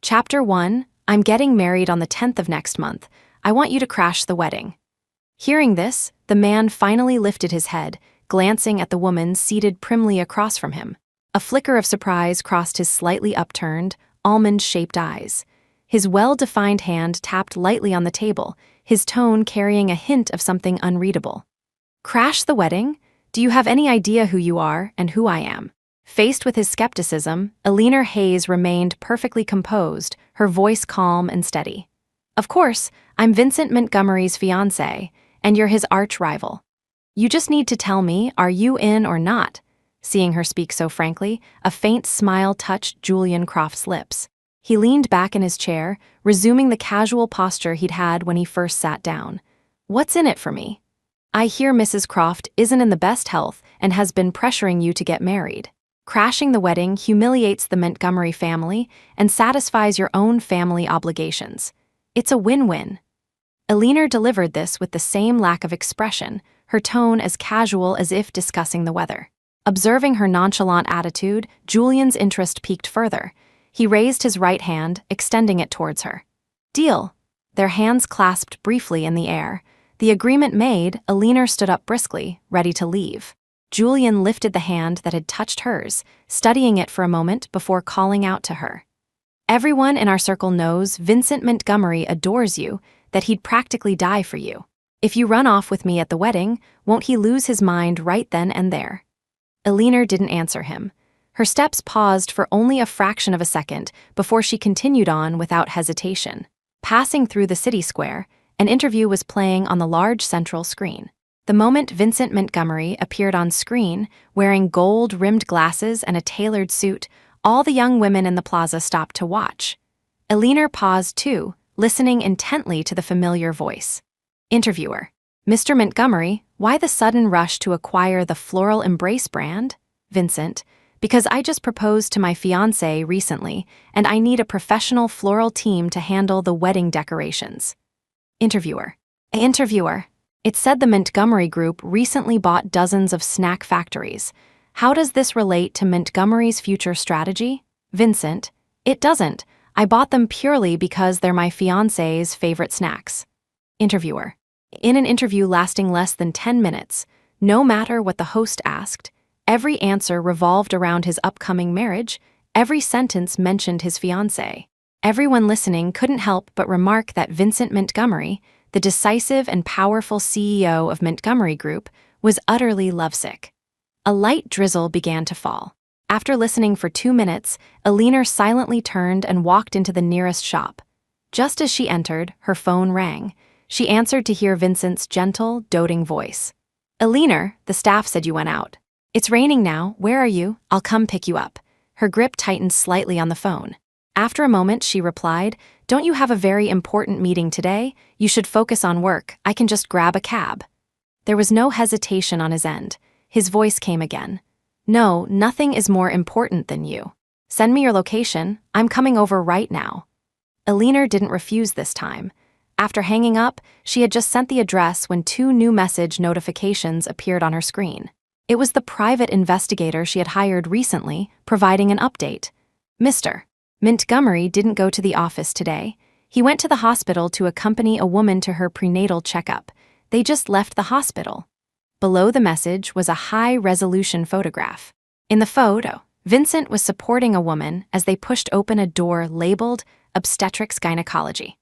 Chapter 1. I'm getting married on the 10th of next month. I want you to crash the wedding. Hearing this, the man finally lifted his head, glancing at the woman seated primly across from him. A flicker of surprise crossed his slightly upturned, almond-shaped eyes. His well-defined hand tapped lightly on the table, his tone carrying a hint of something unreadable. Crash the wedding? Do you have any idea who you are and who I am? Faced with his skepticism, Eleanor Hayes remained perfectly composed, her voice calm and steady. Of course, I'm Vincent Montgomery's fiancé, and you're his arch-rival. You just need to tell me, are you in or not? Seeing her speak so frankly, a faint smile touched Julian Croft's lips. He leaned back in his chair, resuming the casual posture he'd had when he first sat down. What's in it for me? I hear Mrs. Croft isn't in the best health and has been pressuring you to get married. Crashing the wedding humiliates the Montgomery family and satisfies your own family obligations. It's a win-win. Eleanor delivered this with the same lack of expression, her tone as casual as if discussing the weather. Observing her nonchalant attitude, Julian's interest piqued further. He raised his right hand, extending it towards her. Deal. Their hands clasped briefly in the air. The agreement made, Eleanor stood up briskly, ready to leave. Julian lifted the hand that had touched hers, studying it for a moment before calling out to her. Everyone in our circle knows Vincent Montgomery adores you, that he'd practically die for you. If you run off with me at the wedding, won't he lose his mind right then and there? Eleanor didn't answer him. Her steps paused for only a fraction of a second before she continued on without hesitation. Passing through the city square, an interview was playing on the large central screen. The moment Vincent Montgomery appeared on screen, wearing gold-rimmed glasses and a tailored suit, all the young women in the plaza stopped to watch. Eleanor paused too, listening intently to the familiar voice. Interviewer: Mr. Montgomery, why the sudden rush to acquire the Floral Embrace brand? Vincent: because I just proposed to my fiancé recently, and I need a professional floral team to handle the wedding decorations. Interviewer: It said the Montgomery Group recently bought dozens of snack factories. How does this relate to Montgomery's future strategy? Vincent: It doesn't. I bought them purely because they're my fiancé's favorite snacks. Interviewer: In an interview lasting less than 10 minutes, no matter what the host asked, every answer revolved around his upcoming marriage, every sentence mentioned his fiancé. Everyone listening couldn't help but remark that Vincent Montgomery, the decisive and powerful CEO of Montgomery Group, was utterly lovesick. A light drizzle began to fall. After listening for 2 minutes, Eleanor silently turned and walked into the nearest shop. Just as she entered, her phone rang. She answered to hear Vincent's gentle, doting voice. Eleanor, the staff said you went out. It's raining now, where are you? I'll come pick you up. Her grip tightened slightly on the phone. After a moment, she replied, Don't you have a very important meeting today? You should focus on work. I can just grab a cab. There was no hesitation on his end. His voice came again. No, nothing is more important than you. Send me your location. I'm coming over right now. Eleanor didn't refuse this time. After hanging up, she had just sent the address when 2 new message notifications appeared on her screen. It was the private investigator she had hired recently, providing an update. Mr. Montgomery didn't go to the office today. He went to the hospital to accompany a woman to her prenatal checkup. They just left the hospital. Below the message was a high-resolution photograph. In the photo, Vincent was supporting a woman as they pushed open a door labeled Obstetrics Gynecology.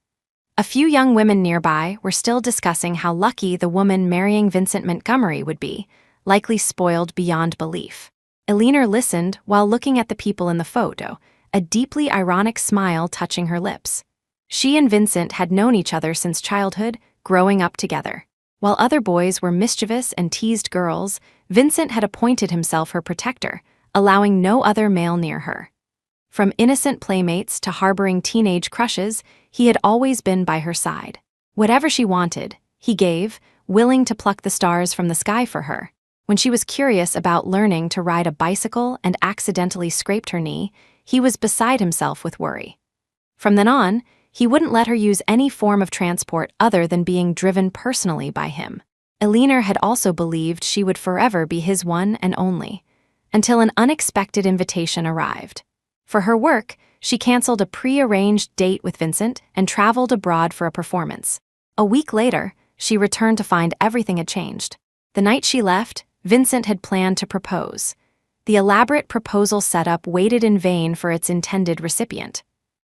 A few young women nearby were still discussing how lucky the woman marrying Vincent Montgomery would be, likely spoiled beyond belief. Eleanor listened while looking at the people in the photo, a deeply ironic smile touching her lips. She and Vincent had known each other since childhood, growing up together. While other boys were mischievous and teased girls, Vincent had appointed himself her protector, allowing no other male near her. From innocent playmates to harboring teenage crushes, he had always been by her side. Whatever she wanted, he gave, willing to pluck the stars from the sky for her. When she was curious about learning to ride a bicycle and accidentally scraped her knee, he was beside himself with worry. From then on, he wouldn't let her use any form of transport other than being driven personally by him. Eleanor had also believed she would forever be his one and only, until an unexpected invitation arrived. For her work, she canceled a pre-arranged date with Vincent and traveled abroad for a performance. A week later, she returned to find everything had changed. The night she left, Vincent had planned to propose. The elaborate proposal setup waited in vain for its intended recipient.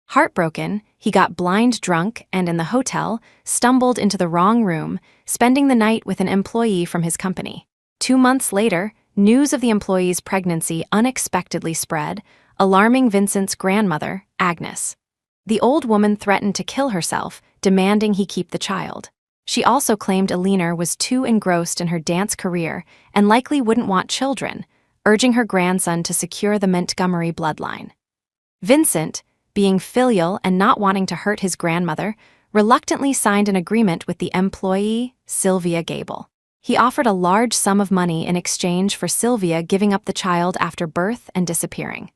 Heartbroken, he got blind drunk and in the hotel, stumbled into the wrong room, spending the night with an employee from his company. 2 months later, news of the employee's pregnancy unexpectedly spread, alarming Vincent's grandmother, Agnes. The old woman threatened to kill herself, demanding he keep the child. She also claimed Elinor was too engrossed in her dance career and likely wouldn't want children, urging her grandson to secure the Montgomery bloodline. Vincent, being filial and not wanting to hurt his grandmother, reluctantly signed an agreement with the employee, Sylvia Gable. He offered a large sum of money in exchange for Sylvia giving up the child after birth and disappearing.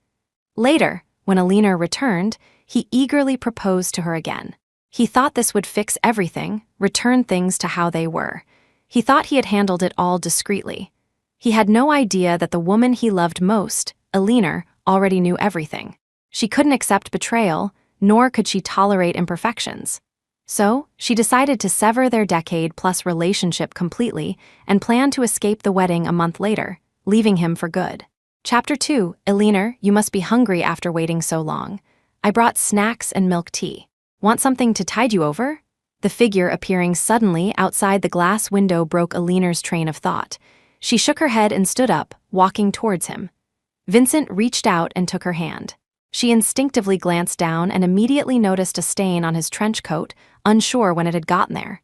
Later, when Elinor returned, he eagerly proposed to her again. He thought this would fix everything, return things to how they were. He thought he had handled it all discreetly. He had no idea that the woman he loved most, Elinor, already knew everything. She couldn't accept betrayal, nor could she tolerate imperfections. So, she decided to sever their decade-plus relationship completely and planned to escape the wedding a month later, leaving him for good. Chapter 2, Elinor, you must be hungry after waiting so long. I brought snacks and milk tea. Want something to tide you over? The figure appearing suddenly outside the glass window broke Elinor's train of thought. She shook her head and stood up, walking towards him. Vincent reached out and took her hand. She instinctively glanced down and immediately noticed a stain on his trench coat, unsure when it had gotten there.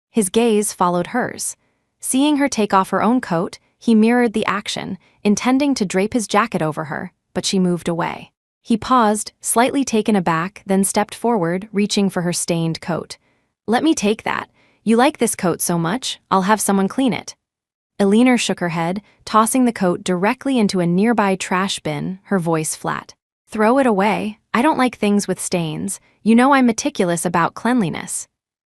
His gaze followed hers. Seeing her take off her own coat, he mirrored the action, intending to drape his jacket over her, but she moved away. He paused, slightly taken aback, then stepped forward, reaching for her stained coat. Let me take that. You like this coat so much, I'll have someone clean it. Elinor shook her head, tossing the coat directly into a nearby trash bin, her voice flat. Throw it away. I don't like things with stains. You know I'm meticulous about cleanliness.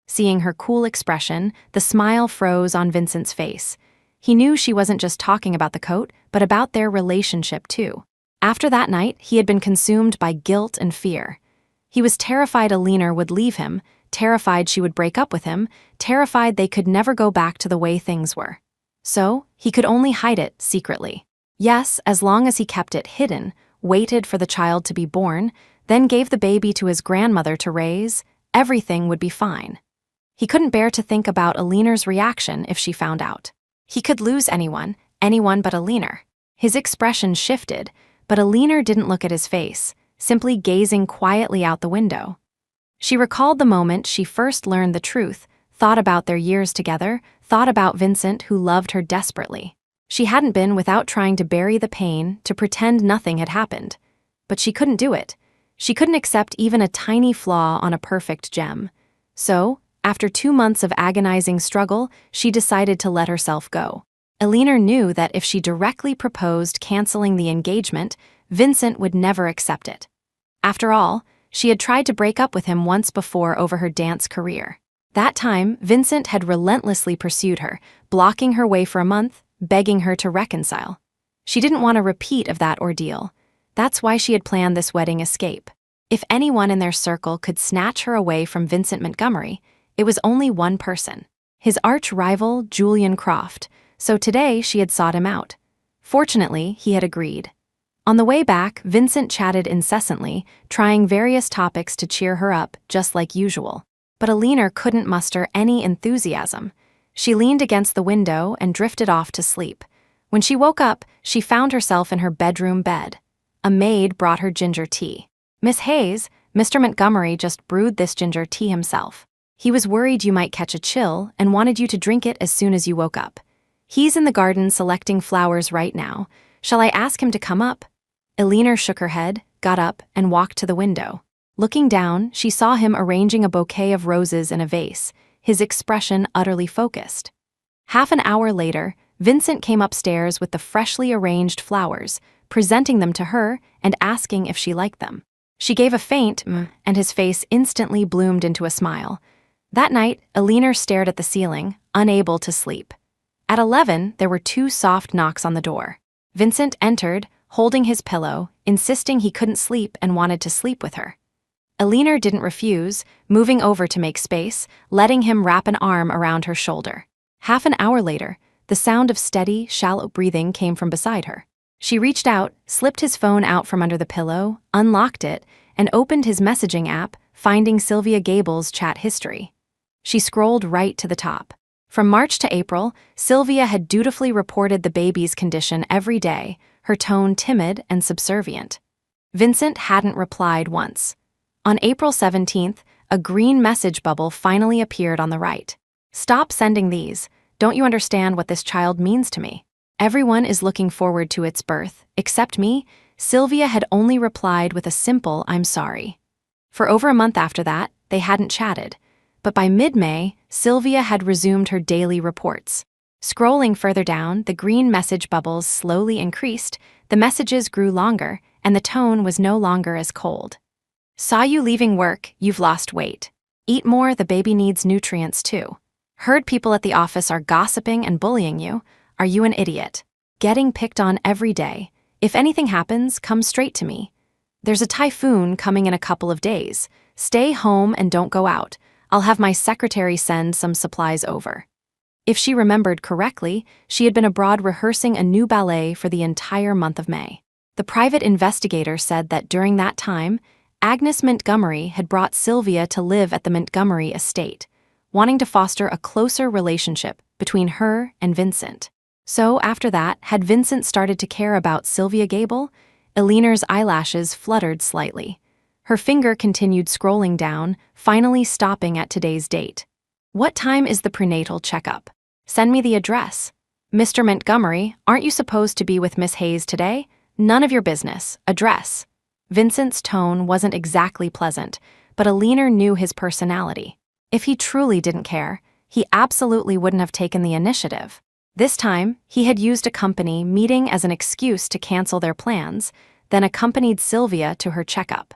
Seeing her cool expression, the smile froze on Vincent's face. He knew she wasn't just talking about the coat, but about their relationship too. After that night, he had been consumed by guilt and fear. He was terrified Elinor would leave him, terrified she would break up with him, terrified they could never go back to the way things were. So, he could only hide it secretly. Yes, as long as he kept it hidden, waited for the child to be born, then gave the baby to his grandmother to raise, everything would be fine. He couldn't bear to think about Elinor's reaction if she found out. He could lose anyone but Elinor. His expression shifted, but Elinor didn't look at his face, simply gazing quietly out the window. She recalled the moment she first learned the truth, thought about their years together, thought about Vincent who loved her desperately. She hadn't been without trying to bury the pain, to pretend nothing had happened. But she couldn't do it. She couldn't accept even a tiny flaw on a perfect gem. So, after 2 months of agonizing struggle, she decided to let herself go. Elinor knew that if she directly proposed canceling the engagement, Vincent would never accept it. After all, she had tried to break up with him once before over her dance career. That time, Vincent had relentlessly pursued her, blocking her way for a month, begging her to reconcile. She didn't want a repeat of that ordeal. That's why she had planned this wedding escape. If anyone in their circle could snatch her away from Vincent Montgomery, it was only one person, his arch-rival Julian Croft, so today she had sought him out. Fortunately, he had agreed. On the way back, Vincent chatted incessantly, trying various topics to cheer her up, just like usual. But Elinor couldn't muster any enthusiasm. She leaned against the window and drifted off to sleep. When she woke up, she found herself in her bedroom bed. A maid brought her ginger tea. Miss Hayes, Mr. Montgomery just brewed this ginger tea himself. He was worried you might catch a chill and wanted you to drink it as soon as you woke up. He's in the garden selecting flowers right now. Shall I ask him to come up? Elinor shook her head, got up, and walked to the window. Looking down, she saw him arranging a bouquet of roses in a vase, his expression utterly focused. Half an hour later, Vincent came upstairs with the freshly arranged flowers, presenting them to her and asking if she liked them. She gave a faint and his face instantly bloomed into a smile. That night, Elinor stared at the ceiling, unable to sleep. At 11, there were 2 soft knocks on the door. Vincent entered, holding his pillow, insisting he couldn't sleep and wanted to sleep with her. Elinor didn't refuse, moving over to make space, letting him wrap an arm around her shoulder. Half an hour later, the sound of steady, shallow breathing came from beside her. She reached out, slipped his phone out from under the pillow, unlocked it, and opened his messaging app, finding Sylvia Gable's chat history. She scrolled right to the top. From March to April, Sylvia had dutifully reported the baby's condition every day, her tone timid and subservient. Vincent hadn't replied once. On April 17th, a green message bubble finally appeared on the right. "Stop sending these. Don't you understand what this child means to me? Everyone is looking forward to its birth, except me." Sylvia had only replied with a simple "I'm sorry." For over a month after that, they hadn't chatted. But by mid-May, Sylvia had resumed her daily reports. Scrolling further down, the green message bubbles slowly increased, the messages grew longer, and the tone was no longer as cold. "Saw you leaving work, you've lost weight. Eat more, the baby needs nutrients too. Heard people at the office are gossiping and bullying you. Are you an idiot? Getting picked on every day. If anything happens, come straight to me. There's a typhoon coming in a couple of days. Stay home and don't go out. I'll have my secretary send some supplies over." If she remembered correctly, she had been abroad rehearsing a new ballet for the entire month of May. The private investigator said that during that time, Agnes Montgomery had brought Sylvia to live at the Montgomery estate, wanting to foster a closer relationship between her and Vincent. So after that, had Vincent started to care about Sylvia Gable? Elinor's eyelashes fluttered slightly. Her finger continued scrolling down, finally stopping at today's date. "What time is the prenatal checkup? Send me the address." "Mr. Montgomery, aren't you supposed to be with Miss Hayes today? None of your business. Address." Vincent's tone wasn't exactly pleasant, but Elinor knew his personality. If he truly didn't care, he absolutely wouldn't have taken the initiative. This time, he had used a company meeting as an excuse to cancel their plans, then accompanied Sylvia to her checkup.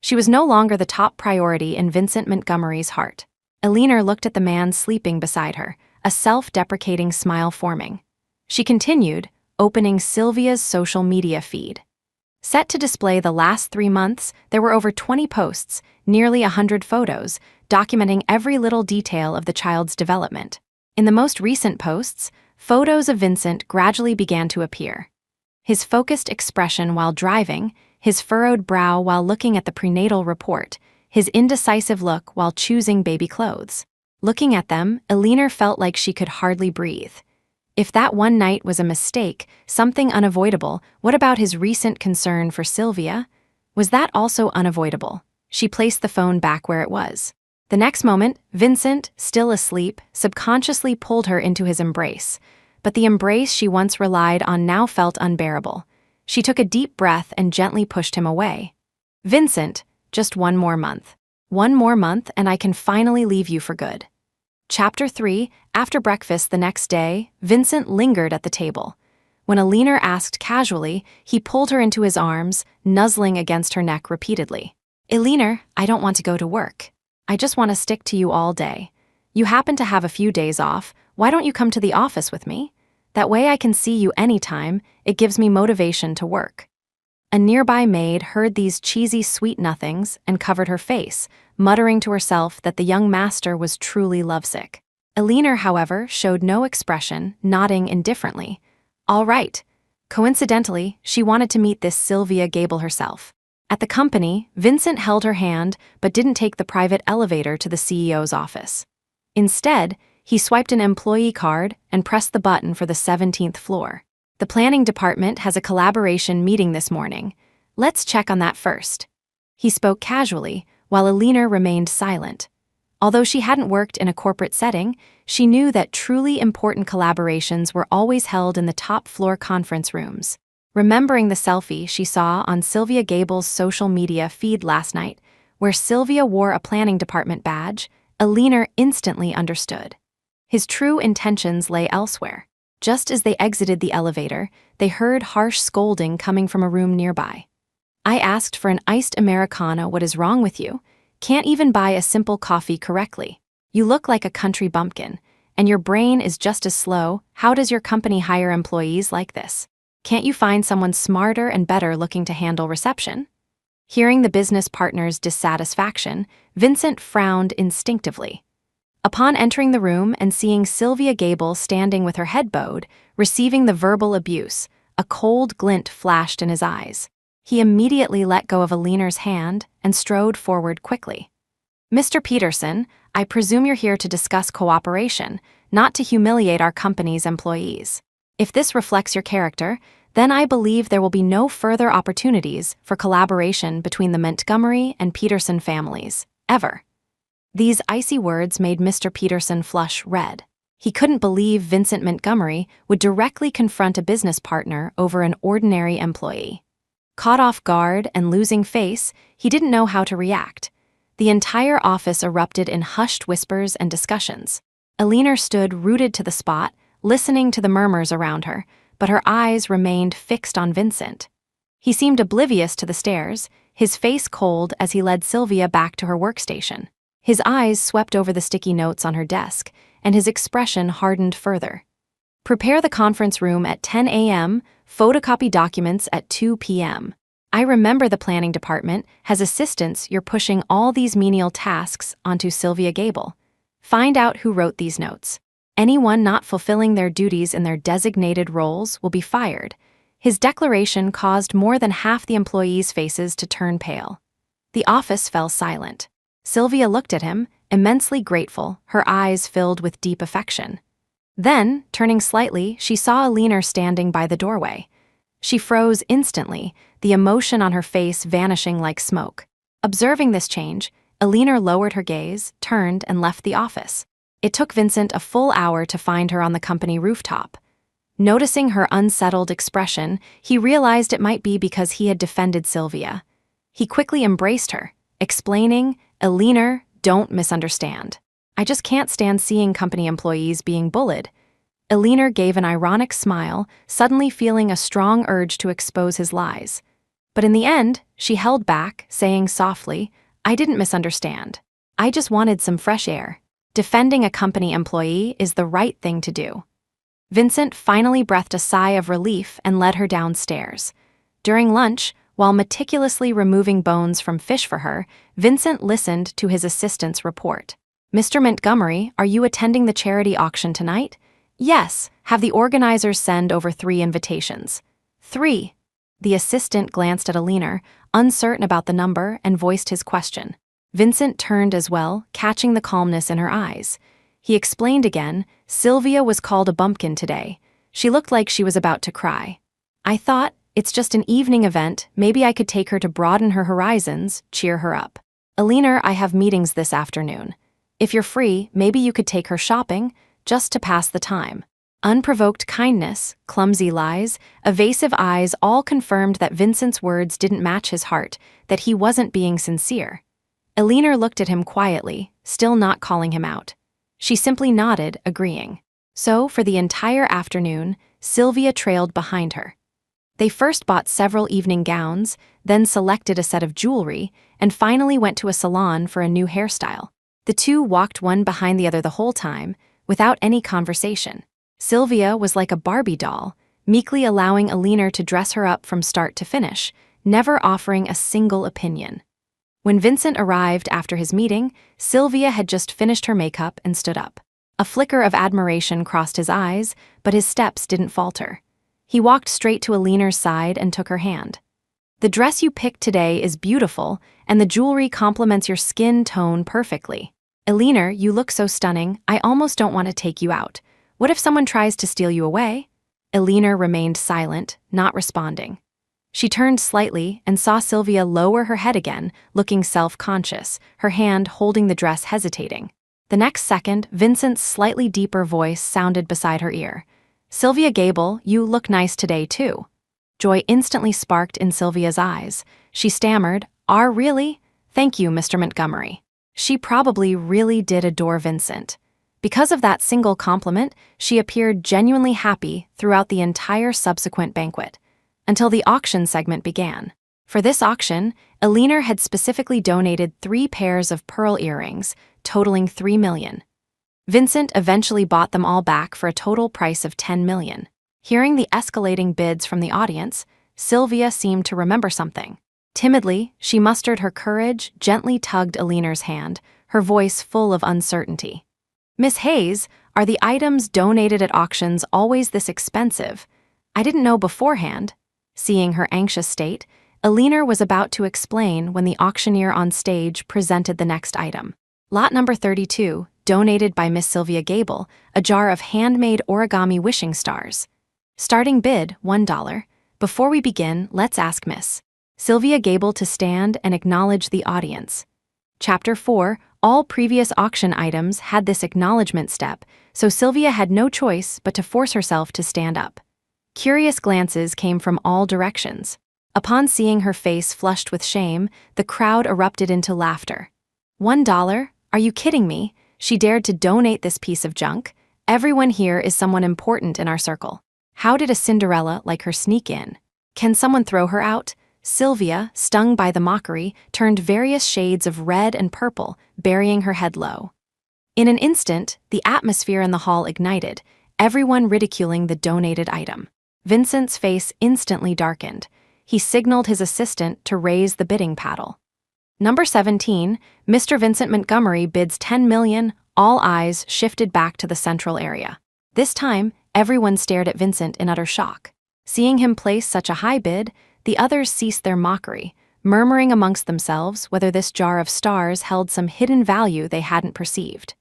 She was no longer the top priority in Vincent Montgomery's heart. Elinor looked at the man sleeping beside her, a self-deprecating smile forming. She continued, opening Sylvia's social media feed. Set to display the last 3 months, there were over 20 posts, nearly 100 photos, documenting every little detail of the child's development. In the most recent posts, photos of Vincent gradually began to appear. His focused expression while driving, his furrowed brow while looking at the prenatal report, his indecisive look while choosing baby clothes. Looking at them, Elinor felt like she could hardly breathe. If that one night was a mistake, something unavoidable, what about his recent concern for Sylvia? Was that also unavoidable? She placed the phone back where it was. The next moment, Vincent, still asleep, subconsciously pulled her into his embrace. But the embrace she once relied on now felt unbearable. She took a deep breath and gently pushed him away. "Vincent, just one more month. One more month and I can finally leave you for good." Chapter 3, after breakfast the next day, Vincent lingered at the table. When Elinor asked casually, he pulled her into his arms, nuzzling against her neck repeatedly. "Elinor, I don't want to go to work. I just want to stick to you all day. You happen to have a few days off, why don't you come to the office with me? That way I can see you anytime, it gives me motivation to work." A nearby maid heard these cheesy sweet nothings and covered her face, muttering to herself that the young master was truly lovesick. Elinor, however, showed no expression, nodding indifferently. All right. Coincidentally, she wanted to meet this Sylvia Gable herself. At the company, Vincent held her hand but didn't take the private elevator to the CEO's office. Instead, he swiped an employee card and pressed the button for the 17th floor. "The planning department has a collaboration meeting this morning. Let's check on that first." He spoke casually, while Elinor remained silent. Although she hadn't worked in a corporate setting, she knew that truly important collaborations were always held in the top-floor conference rooms. Remembering the selfie she saw on Sylvia Gable's social media feed last night, where Sylvia wore a planning department badge, Elinor instantly understood. His true intentions lay elsewhere. Just as they exited the elevator, they heard harsh scolding coming from a room nearby. "I asked for an iced Americano, what is wrong with you? Can't even buy a simple coffee correctly. You look like a country bumpkin, and your brain is just as slow. How does your company hire employees like this?" Can't you find someone smarter and better looking to handle reception? Hearing the business partner's dissatisfaction, Vincent frowned instinctively. Upon entering the room and seeing Sylvia Gable standing with her head bowed, receiving the verbal abuse, a cold glint flashed in his eyes. He immediately let go of Aliner's hand and strode forward quickly. "Mr. Peterson, I presume you're here to discuss cooperation, not to humiliate our company's employees. If this reflects your character, then I believe there will be no further opportunities for collaboration between the Montgomery and Peterson families, ever." These icy words made Mr. Peterson flush red. He couldn't believe Vincent Montgomery would directly confront a business partner over an ordinary employee. Caught off guard and losing face, he didn't know how to react. The entire office erupted in hushed whispers and discussions. Aliner stood rooted to the spot, listening to the murmurs around her, but her eyes remained fixed on Vincent. He seemed oblivious to the stares, his face cold as he led Sylvia back to her workstation. His eyes swept over the sticky notes on her desk, and his expression hardened further. "Prepare the conference room at 10 a.m., photocopy documents at 2 p.m. I remember the planning department has assistants. You're pushing all these menial tasks onto Sylvia Gable. Find out who wrote these notes. Anyone not fulfilling their duties in their designated roles will be fired." His declaration caused more than half the employees' faces to turn pale. The office fell silent. Sylvia looked at him, immensely grateful, her eyes filled with deep affection. Then, turning slightly, she saw Aliner standing by the doorway. She froze instantly, the emotion on her face vanishing like smoke. Observing this change, Aliner lowered her gaze, turned, and left the office. It took Vincent a full hour to find her on the company rooftop. Noticing her unsettled expression, he realized it might be because he had defended Sylvia. He quickly embraced her, explaining, "Aliner, don't misunderstand. I just can't stand seeing company employees being bullied." Aliner gave an ironic smile, suddenly feeling a strong urge to expose his lies. But in the end, she held back, saying softly, "I didn't misunderstand. I just wanted some fresh air. Defending a company employee is the right thing to do." Vincent finally breathed a sigh of relief and led her downstairs. During lunch, while meticulously removing bones from fish for her, Vincent listened to his assistant's report. "Mr. Montgomery, are you attending the charity auction tonight?" "Yes. Have the organizers send over 3 invitations." "3. The assistant glanced at Aliner, uncertain about the number, and voiced his question. Vincent turned as well, catching the calmness in her eyes. He explained again, "Sylvia was called a bumpkin today. She looked like she was about to cry. I thought, it's just an evening event, maybe I could take her to broaden her horizons, cheer her up. Aliner, I have meetings this afternoon. If you're free, maybe you could take her shopping, just to pass the time." Unprovoked kindness, clumsy lies, evasive eyes all confirmed that Vincent's words didn't match his heart, that he wasn't being sincere. Aliner looked at him quietly, still not calling him out. She simply nodded, agreeing. So, for the entire afternoon, Sylvia trailed behind her. They first bought several evening gowns, then selected a set of jewelry, and finally went to a salon for a new hairstyle. The two walked one behind the other the whole time, without any conversation. Sylvia was like a Barbie doll, meekly allowing Aliner to dress her up from start to finish, never offering a single opinion. When Vincent arrived after his meeting, Sylvia had just finished her makeup and stood up. A flicker of admiration crossed his eyes, but his steps didn't falter. He walked straight to Aliner's side and took her hand. "The dress you picked today is beautiful, and the jewelry complements your skin tone perfectly. Aliner, you look so stunning, I almost don't want to take you out. What if someone tries to steal you away?" Aliner remained silent, not responding. She turned slightly and saw Sylvia lower her head again, looking self-conscious, her hand holding the dress hesitating. The next second, Vincent's slightly deeper voice sounded beside her ear. "Sylvia Gable, you look nice today, too." Joy instantly sparked in Sylvia's eyes. She stammered, Really? Thank you, Mr. Montgomery." She probably really did adore Vincent. Because of that single compliment, she appeared genuinely happy throughout the entire subsequent banquet, until the auction segment began. For this auction, Aliner had specifically donated 3 pairs of pearl earrings, totaling $3 million. Vincent eventually bought them all back for a total price of $10 million. Hearing the escalating bids from the audience, Sylvia seemed to remember something. Timidly, she mustered her courage, gently tugged Alina's hand, her voice full of uncertainty. "Miss Hayes, are the items donated at auctions always this expensive? I didn't know beforehand." Seeing her anxious state, Alina was about to explain when the auctioneer on stage presented the next item. Lot number 32, donated by Miss Sylvia Gable, a jar of handmade origami wishing stars. Starting bid, $1. Before we begin, let's ask Miss Sylvia Gable to stand and acknowledge the audience. Chapter 4, all previous auction items had this acknowledgement step, so Sylvia had no choice but to force herself to stand up. Curious glances came from all directions. Upon seeing her face flushed with shame, the crowd erupted into laughter. $1? Are you kidding me? She dared to donate this piece of junk? Everyone here is someone important in our circle. How did a Cinderella like her sneak in? Can someone throw her out? Sylvia, stung by the mockery, turned various shades of red and purple, burying her head low. In an instant, the atmosphere in the hall ignited, everyone ridiculing the donated item. Vincent's face instantly darkened. He signaled his assistant to raise the bidding paddle. Number 17, Mr. Vincent Montgomery bids $10 million. All eyes shifted back to the central area. This time, everyone stared at Vincent in utter shock. Seeing him place such a high bid, the others ceased their mockery, murmuring amongst themselves whether this jar of stars held some hidden value they hadn't perceived.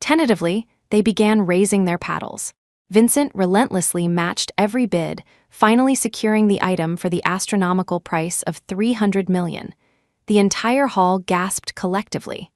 Tentatively, they began raising their paddles. Vincent relentlessly matched every bid, finally securing the item for the astronomical price of $300 million. The entire hall gasped collectively.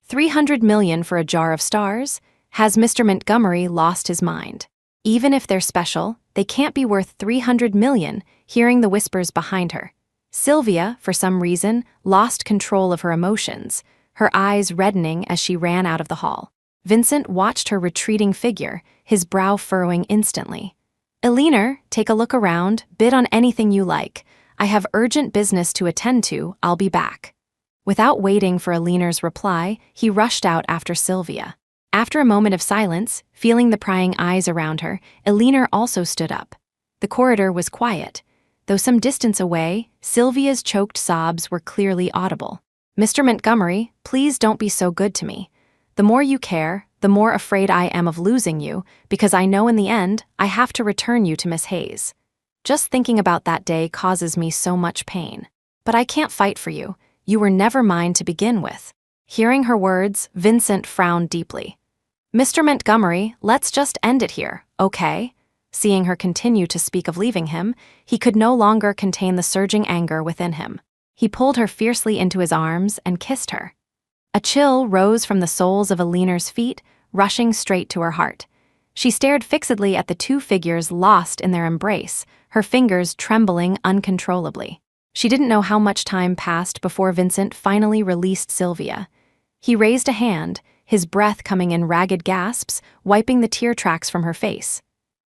$300 million for a jar of stars? Has Mr. Montgomery lost his mind? Even if they're special, they can't be worth $300 million, hearing the whispers behind her. Sylvia, for some reason, lost control of her emotions, her eyes reddening as she ran out of the hall. Vincent watched her retreating figure, his brow furrowing instantly. "Alina, take a look around, bid on anything you like. I have urgent business to attend to, I'll be back." Without waiting for Alina's reply, he rushed out after Sylvia. After a moment of silence, feeling the prying eyes around her, Alina also stood up. The corridor was quiet. Though some distance away, Sylvia's choked sobs were clearly audible. "Mr. Montgomery, please don't be so good to me. The more you care, the more afraid I am of losing you, because I know in the end, I have to return you to Miss Hayes. Just thinking about that day causes me so much pain. But I can't fight for you. You were never mine to begin with." Hearing her words, Vincent frowned deeply. "Mr. Montgomery, let's just end it here, okay?" Seeing her continue to speak of leaving him, he could no longer contain the surging anger within him. He pulled her fiercely into his arms and kissed her. A chill rose from the soles of Alina's feet, rushing straight to her heart. She stared fixedly at the two figures lost in their embrace, her fingers trembling uncontrollably. She didn't know how much time passed before Vincent finally released Sylvia. He raised a hand, his breath coming in ragged gasps, wiping the tear tracks from her face.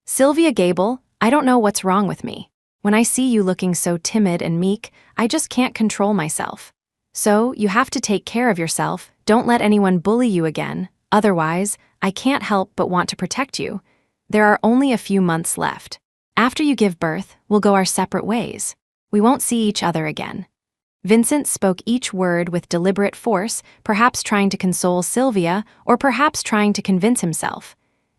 "Sylvia Gable, I don't know what's wrong with me. When I see you looking so timid and meek, I just can't control myself. So, you have to take care of yourself, don't let anyone bully you again, otherwise, I can't help but want to protect you. There are only a few months left. After you give birth, we'll go our separate ways. We won't see each other again." Vincent spoke each word with deliberate force, perhaps trying to console Sylvia, or perhaps trying to convince himself.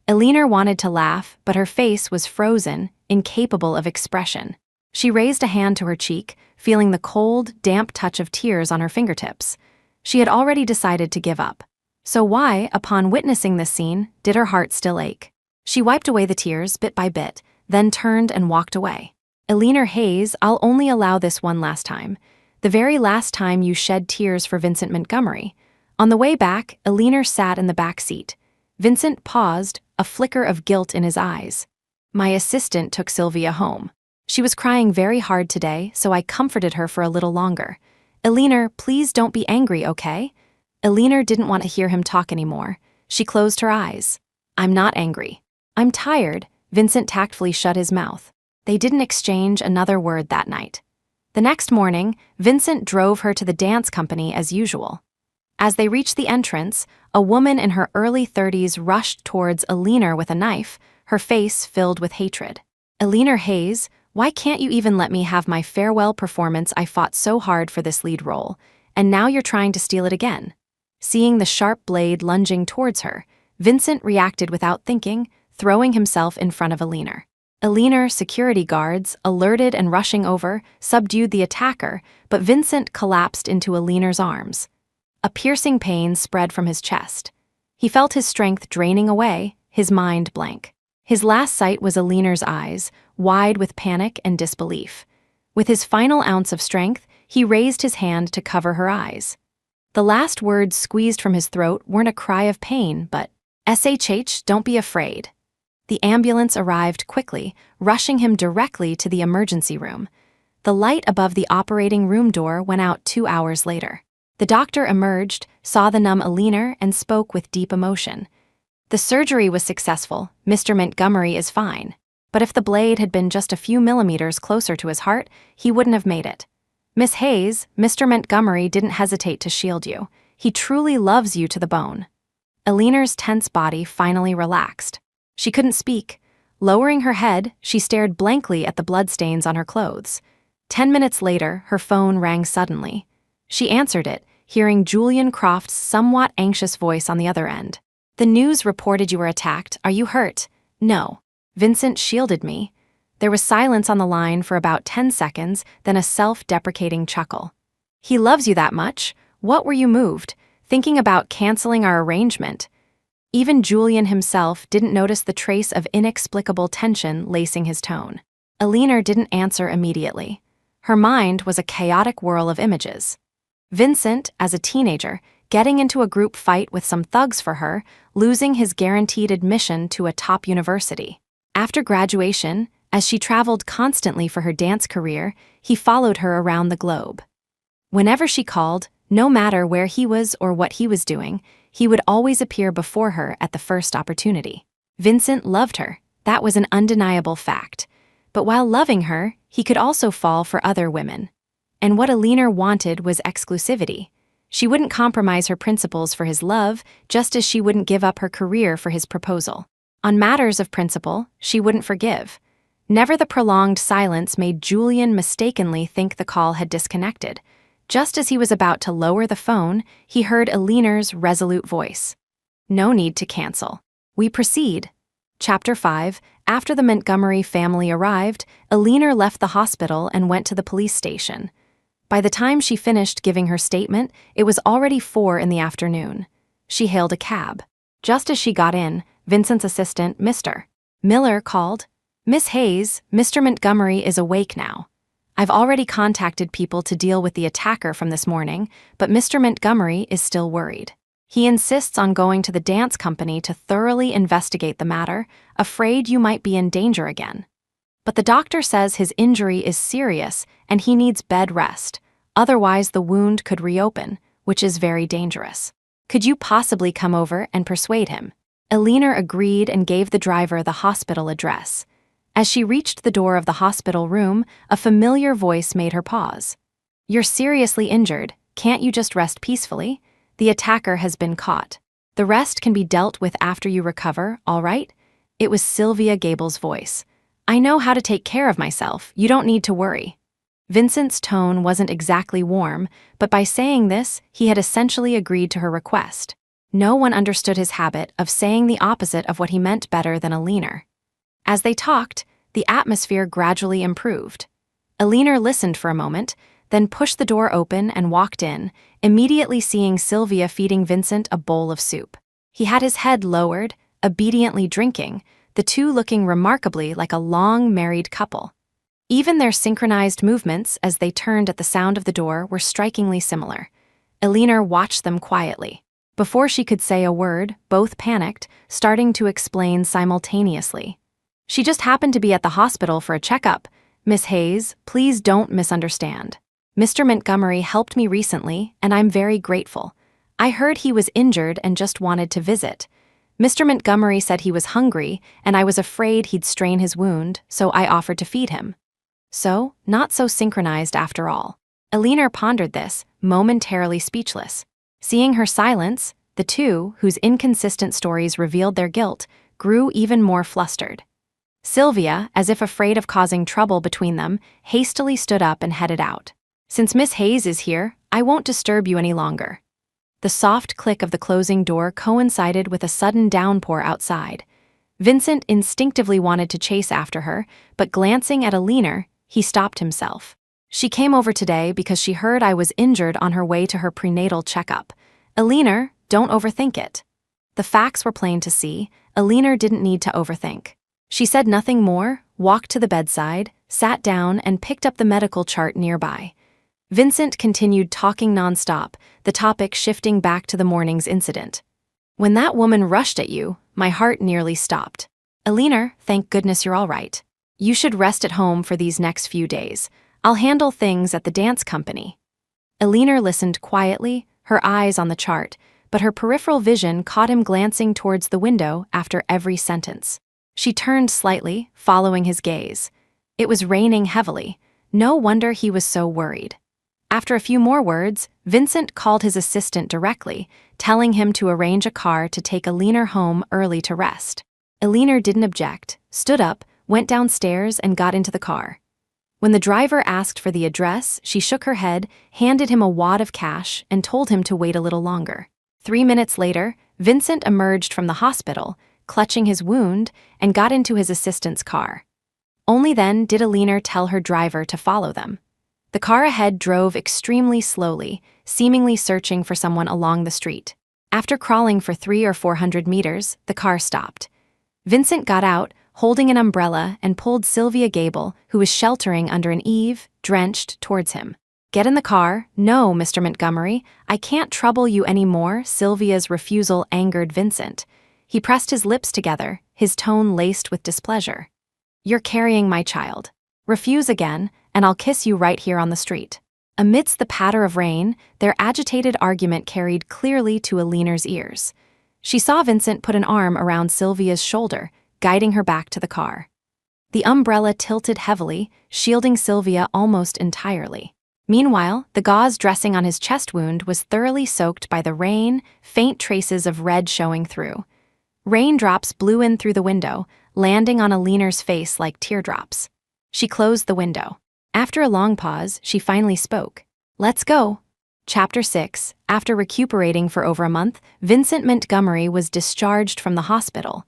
Alina wanted to laugh, but her face was frozen, incapable of expression. She raised a hand to her cheek, feeling the cold, damp touch of tears on her fingertips. She had already decided to give up. So why, upon witnessing this scene, did her heart still ache? She wiped away the tears bit by bit, then turned and walked away. "Alina Hayes, I'll only allow this one last time. The very last time you shed tears for Vincent Montgomery." On the way back, Alina sat in the back seat. Vincent paused, a flicker of guilt in his eyes. "My assistant took Sylvia home. She was crying very hard today, so I comforted her for a little longer. Alina, please don't be angry, okay?" Alina didn't want to hear him talk anymore. She closed her eyes. "I'm not angry. I'm tired." Vincent tactfully shut his mouth. They didn't exchange another word that night. The next morning, Vincent drove her to the dance company as usual. As they reached the entrance, a woman in her early 30s rushed towards Alina with a knife, her face filled with hatred. Billionaire Hayes, why can't you even let me have my farewell performance? I fought so hard for this lead role, and now you're trying to steal it again. Seeing the sharp blade lunging towards her, Vincent reacted without thinking, throwing himself in front of Billionaire. Billionaire security guards, alerted and rushing over, subdued the attacker, but Vincent collapsed into Billionaire's arms. A piercing pain spread from his chest. He felt his strength draining away, his mind blank. His last sight was Billionaire's eyes, wide with panic and disbelief. With his final ounce of strength, he raised his hand to cover her eyes. The last words squeezed from his throat weren't a cry of pain, but, "SHH, don't be afraid." The ambulance arrived quickly, rushing him directly to the emergency room. The light above the operating room door went out 2 hours later. The doctor emerged, saw the numb Billionaire, and spoke with deep emotion. The surgery was successful. Mr. Montgomery is fine. But if the blade had been just a few millimeters closer to his heart, he wouldn't have made it. Miss Hayes, Mr. Montgomery didn't hesitate to shield you. He truly loves you to the bone. Billionaire's tense body finally relaxed. She couldn't speak. Lowering her head, she stared blankly at the bloodstains on her clothes. 10 minutes later, her phone rang suddenly. She answered it, hearing Julian Croft's somewhat anxious voice on the other end. "The news reported you were attacked. Are you hurt?" "No." Vincent shielded me. There was silence on the line for about 10 seconds, then a self-deprecating chuckle. "He loves you that much? What were you moved? Thinking about canceling our arrangement?" Even Julian himself didn't notice the trace of inexplicable tension lacing his tone. Billionaire didn't answer immediately. Her mind was a chaotic whirl of images. Vincent, as a teenager, getting into a group fight with some thugs for her, losing his guaranteed admission to a top university. After graduation, as she traveled constantly for her dance career, he followed her around the globe. Whenever she called, no matter where he was or what he was doing, he would always appear before her at the first opportunity. Vincent loved her, that was an undeniable fact. But while loving her, he could also fall for other women. And what Billionaire wanted was exclusivity. She wouldn't compromise her principles for his love, just as she wouldn't give up her career for his proposal. On matters of principle, she wouldn't forgive. Never the prolonged silence made Julian mistakenly think the call had disconnected. Just as he was about to lower the phone, he heard Billionaire's resolute voice. "No need to cancel. We proceed." Chapter 5. After the Montgomery family arrived, Billionaire left the hospital and went to the police station. By the time she finished giving her statement, it was already 4 in the afternoon. She hailed a cab. Just as she got in, Vincent's assistant, Mr. Miller, called, "Miss Hayes, Mr. Montgomery is awake now. I've already contacted people to deal with the attacker from this morning, but Mr. Montgomery is still worried. He insists on going to the dance company to thoroughly investigate the matter, afraid you might be in danger again. But the doctor says his injury is serious and he needs bed rest, otherwise the wound could reopen, which is very dangerous. Could you possibly come over and persuade him?" Billionaire agreed and gave the driver the hospital address. As she reached the door of the hospital room, a familiar voice made her pause. "You're seriously injured. Can't you just rest peacefully? The attacker has been caught. The rest can be dealt with after you recover, all right?" It was Sylvia Gable's voice. "I know how to take care of myself. You don't need to worry." Vincent's tone wasn't exactly warm, but by saying this, he had essentially agreed to her request. No one understood his habit of saying the opposite of what he meant better than Billionaire. As they talked, the atmosphere gradually improved. Billionaire listened for a moment, then pushed the door open and walked in, immediately seeing Sylvia feeding Vincent a bowl of soup. He had his head lowered, obediently drinking, the two looking remarkably like a long married couple. Even their synchronized movements as they turned at the sound of the door were strikingly similar. Billionaire watched them quietly. Before she could say a word, both panicked, starting to explain simultaneously. "She just happened to be at the hospital for a checkup. Miss Hayes, please don't misunderstand. Mr. Montgomery helped me recently, and I'm very grateful. I heard he was injured and just wanted to visit. Mr. Montgomery said he was hungry, and I was afraid he'd strain his wound, so I offered to feed him." So, not so synchronized after all. Billionaire pondered this, momentarily speechless. Seeing her silence, the two, whose inconsistent stories revealed their guilt, grew even more flustered. Sylvia, as if afraid of causing trouble between them, hastily stood up and headed out. "Since Miss Hayes is here, I won't disturb you any longer." The soft click of the closing door coincided with a sudden downpour outside. Vincent instinctively wanted to chase after her, but glancing at Alina, he stopped himself. "She came over today because she heard I was injured on her way to her prenatal checkup. Alina, don't overthink it." The facts were plain to see. Alina didn't need to overthink. She said nothing more, walked to the bedside, sat down, and picked up the medical chart nearby. Vincent continued talking nonstop, the topic shifting back to the morning's incident. "When that woman rushed at you, my heart nearly stopped. Alina, thank goodness you're all right. You should rest at home for these next few days. I'll handle things at the dance company." Alina listened quietly, her eyes on the chart, but her peripheral vision caught him glancing towards the window after every sentence. She turned slightly, following his gaze. It was raining heavily. No wonder he was so worried. After a few more words, Vincent called his assistant directly, telling him to arrange a car to take Alina home early to rest. Alina didn't object, stood up, went downstairs, and got into the car. When the driver asked for the address, she shook her head, handed him a wad of cash, and told him to wait a little longer. 3 minutes later, Vincent emerged from the hospital, clutching his wound, and got into his assistant's car. Only then did Alina tell her driver to follow them. The car ahead drove extremely slowly, seemingly searching for someone along the street. After crawling for 300 or 400 meters, the car stopped. Vincent got out, holding an umbrella, and pulled Sylvia Gable, who was sheltering under an eave, drenched, towards him. "Get in the car." "No, Mr. Montgomery, I can't trouble you any more." Sylvia's refusal angered Vincent. He pressed his lips together, his tone laced with displeasure. "You're carrying my child. Refuse again, and I'll kiss you right here on the street." Amidst the patter of rain, their agitated argument carried clearly to Alina's ears. She saw Vincent put an arm around Sylvia's shoulder, guiding her back to the car. The umbrella tilted heavily, shielding Sylvia almost entirely. Meanwhile, the gauze dressing on his chest wound was thoroughly soaked by the rain, faint traces of red showing through. Raindrops blew in through the window, landing on Alina's face like teardrops. She closed the window. After a long pause, she finally spoke. "Let's go." Chapter 6. After recuperating for over a month, Vincent Montgomery was discharged from the hospital.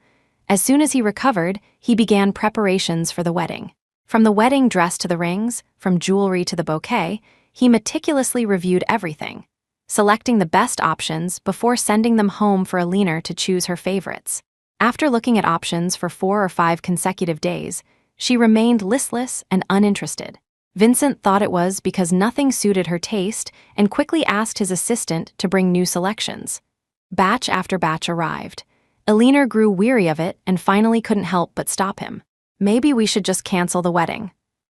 As soon as he recovered, he began preparations for the wedding. From the wedding dress to the rings, from jewelry to the bouquet, he meticulously reviewed everything, selecting the best options before sending them home for Alina to choose her favorites. After looking at options for 4 or 5 consecutive days, she remained listless and uninterested. Vincent thought it was because nothing suited her taste and quickly asked his assistant to bring new selections. Batch after batch arrived. Alina grew weary of it and finally couldn't help but stop him. "Maybe we should just cancel the wedding."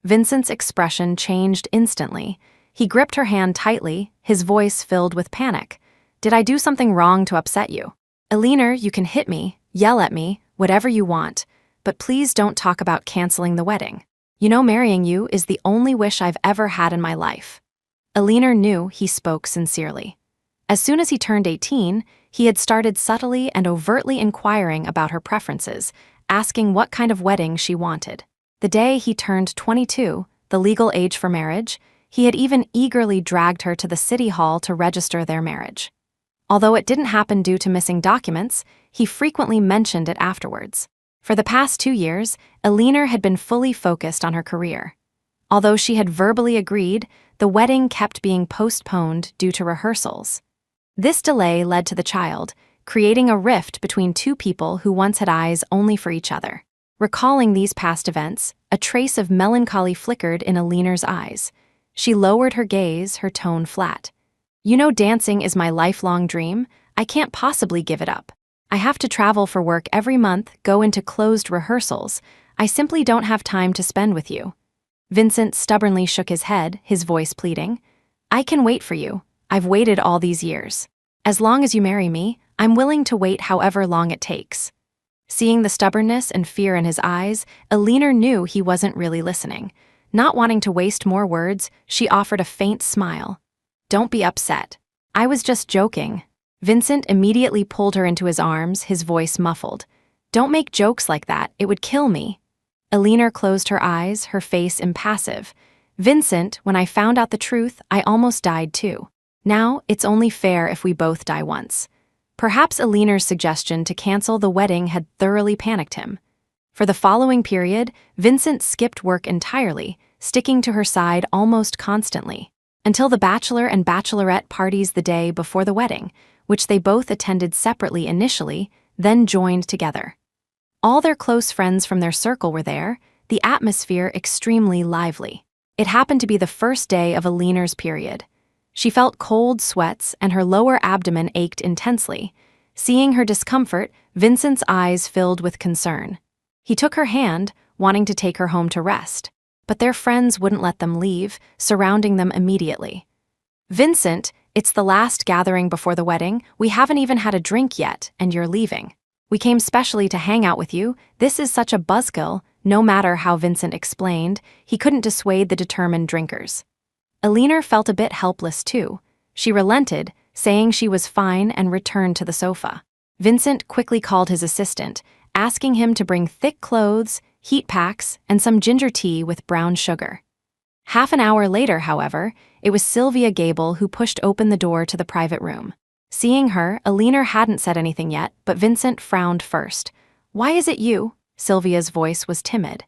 Vincent's expression changed instantly. He gripped her hand tightly, his voice filled with panic. "Did I do something wrong to upset you?" "Alina, you can hit me, yell at me, whatever you want, but please don't talk about canceling the wedding. You know marrying you is the only wish I've ever had in my life." Alina knew he spoke sincerely. As soon as he turned 18, he had started subtly and overtly inquiring about her preferences, asking what kind of wedding she wanted. The day he turned 22, the legal age for marriage, he had even eagerly dragged her to the city hall to register their marriage. Although it didn't happen due to missing documents, he frequently mentioned it afterwards. For the past 2 years, Alina had been fully focused on her career. Although she had verbally agreed, the wedding kept being postponed due to rehearsals. This delay led to the child, creating a rift between two people who once had eyes only for each other. Recalling these past events, a trace of melancholy flickered in Alina's eyes. She lowered her gaze, her tone flat. "You know dancing is my lifelong dream. I can't possibly give it up. I have to travel for work every month, go into closed rehearsals. I simply don't have time to spend with you." Vincent stubbornly shook his head, his voice pleading. "I can wait for you. I've waited all these years. As long as you marry me, I'm willing to wait however long it takes." Seeing the stubbornness and fear in his eyes, Alina knew he wasn't really listening. Not wanting to waste more words, she offered a faint smile. "Don't be upset. I was just joking." Vincent immediately pulled her into his arms, his voice muffled. "Don't make jokes like that, it would kill me." Elinor closed her eyes, her face impassive. Vincent, when I found out the truth, I almost died too. Now, it's only fair if we both die once. Perhaps Elinor's suggestion to cancel the wedding had thoroughly panicked him. For the following period, Vincent skipped work entirely, sticking to her side almost constantly, until the bachelor and bachelorette parties the day before the wedding, which they both attended separately initially, then joined together. All their close friends from their circle were there, the atmosphere extremely lively. It happened to be the first day of Elinor's period. She felt cold sweats and her lower abdomen ached intensely. Seeing her discomfort, Vincent's eyes filled with concern. He took her hand, wanting to take her home to rest, but their friends wouldn't let them leave, surrounding them immediately. "Vincent, it's the last gathering before the wedding. We haven't even had a drink yet, and you're leaving. We came specially to hang out with you. This is such a buzzkill." No matter how Vincent explained, he couldn't dissuade the determined drinkers. Elinor felt a bit helpless too. She relented, saying she was fine and returned to the sofa. Vincent quickly called his assistant, asking him to bring thick clothes, heat packs, and some ginger tea with brown sugar. Half an hour later, however, it was Sylvia Gable who pushed open the door to the private room. Seeing her, Elinor hadn't said anything yet, but Vincent frowned first. "Why is it you?" Sylvia's voice was timid.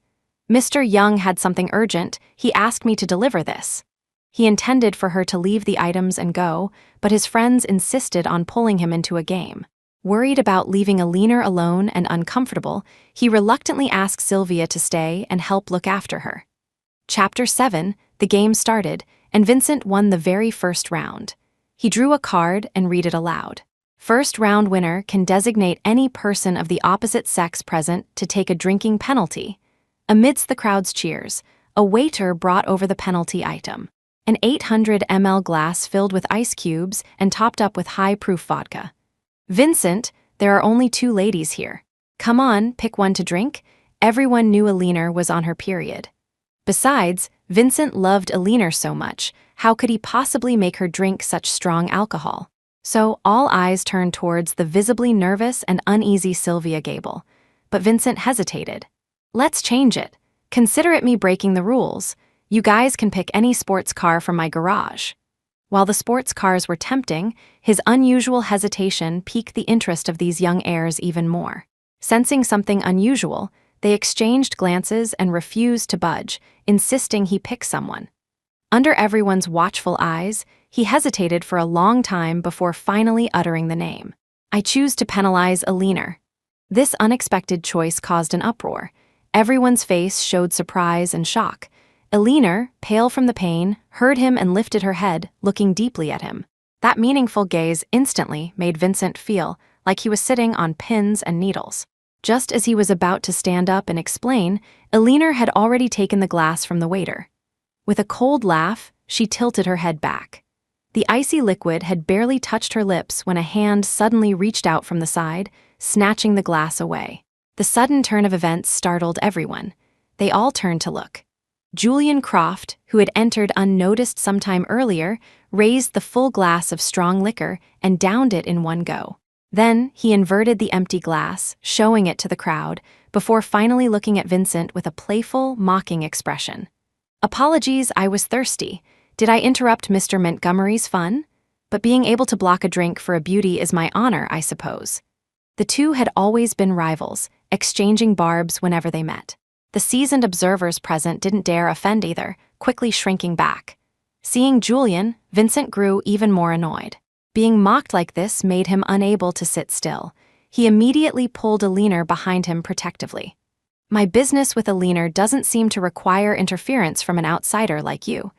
"Mr. Young had something urgent. He asked me to deliver this." He intended for her to leave the items and go, but his friends insisted on pulling him into a game. Worried about leaving Elinor alone and uncomfortable, he reluctantly asked Sylvia to stay and help look after her. Chapter 7, the game started, and Vincent won the very first round. He drew a card and read it aloud. First round winner can designate any person of the opposite sex present to take a drinking penalty. Amidst the crowd's cheers, a waiter brought over the penalty item. An 800 ml glass filled with ice cubes and topped up with high-proof vodka. "Vincent, there are only 2 ladies here. Come on, pick one to drink." Everyone knew Elinor was on her period. Besides, Vincent loved Elinor so much, how could he possibly make her drink such strong alcohol? So all eyes turned towards the visibly nervous and uneasy Sylvia Gable. But Vincent hesitated. "Let's change it. Consider it me breaking the rules. You guys can pick any sports car from my garage." While the sports cars were tempting, his unusual hesitation piqued the interest of these young heirs even more. Sensing something unusual, they exchanged glances and refused to budge, insisting he pick someone. Under everyone's watchful eyes, he hesitated for a long time before finally uttering the name. "I choose to penalize Elinor." This unexpected choice caused an uproar. Everyone's face showed surprise and shock. Elinor, pale from the pain, heard him and lifted her head, looking deeply at him. That meaningful gaze instantly made Vincent feel like he was sitting on pins and needles. Just as he was about to stand up and explain, Elinor had already taken the glass from the waiter. With a cold laugh, she tilted her head back. The icy liquid had barely touched her lips when a hand suddenly reached out from the side, snatching the glass away. The sudden turn of events startled everyone. They all turned to look. Julian Croft, who had entered unnoticed sometime earlier, raised the full glass of strong liquor and downed it in one go. Then he inverted the empty glass, showing it to the crowd, before finally looking at Vincent with a playful, mocking expression. "Apologies, I was thirsty. Did I interrupt Mr. Montgomery's fun? But being able to block a drink for a beauty is my honor, I suppose." The two had always been rivals, exchanging barbs whenever they met. The seasoned observers present didn't dare offend either, quickly shrinking back. Seeing Julian, Vincent grew even more annoyed. Being mocked like this made him unable to sit still. He immediately pulled Elinor behind him protectively. "My business with Elinor doesn't seem to require interference from an outsider like you.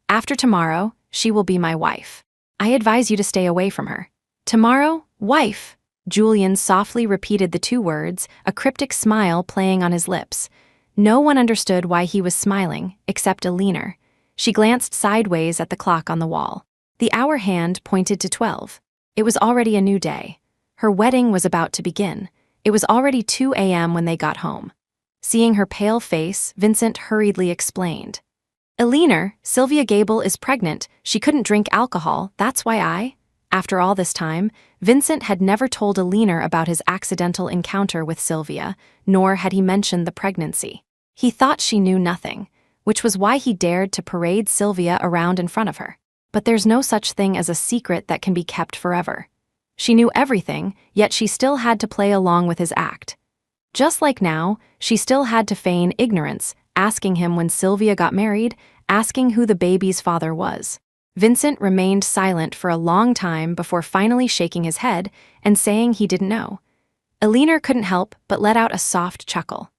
After tomorrow, she will be my wife. I advise you to stay away from her." "Tomorrow? Wife?" Julian softly repeated the 2 words, a cryptic smile playing on his lips. No one understood why he was smiling, except Elinor. She glanced sideways at the clock on the wall. The hour hand pointed to 12. It was already a new day. Her wedding was about to begin. It was already 2 a.m. when they got home. Seeing her pale face, Vincent hurriedly explained. "Elinor, Sylvia Gable is pregnant. She couldn't drink alcohol, that's why I..." After all this time, Vincent had never told Elinor about his accidental encounter with Sylvia, nor had he mentioned the pregnancy. He thought she knew nothing, which was why he dared to parade Sylvia around in front of her. But there's no such thing as a secret that can be kept forever. She knew everything, yet she still had to play along with his act. Just like now, she still had to feign ignorance, asking him when Sylvia got married, asking who the baby's father was. Vincent remained silent for a long time before finally shaking his head and saying he didn't know. Elinor couldn't help but let out a soft chuckle.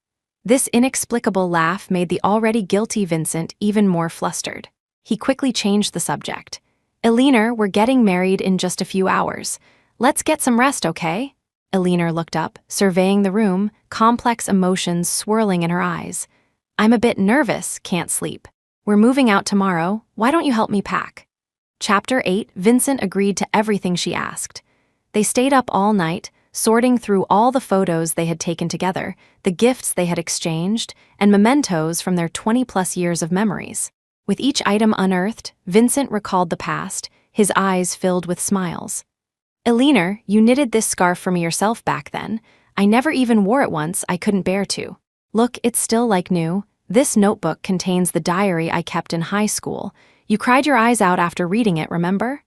This inexplicable laugh made the already guilty Vincent even more flustered. He quickly changed the subject. "Elinor, we're getting married in just a few hours. Let's get some rest, okay?" Elinor looked up, surveying the room, complex emotions swirling in her eyes. "I'm a bit nervous, can't sleep. We're moving out tomorrow, why don't you help me pack?" Chapter 8. Vincent agreed to everything she asked. They stayed up all night, sorting through all the photos they had taken together, the gifts they had exchanged, and mementos from their 20-plus years of memories. With each item unearthed, Vincent recalled the past, his eyes filled with smiles. "Elinor, you knitted this scarf for me yourself back then. I never even wore it once, I couldn't bear to. Look, it's still like new. This notebook contains the diary I kept in high school. You cried your eyes out after reading it, remember?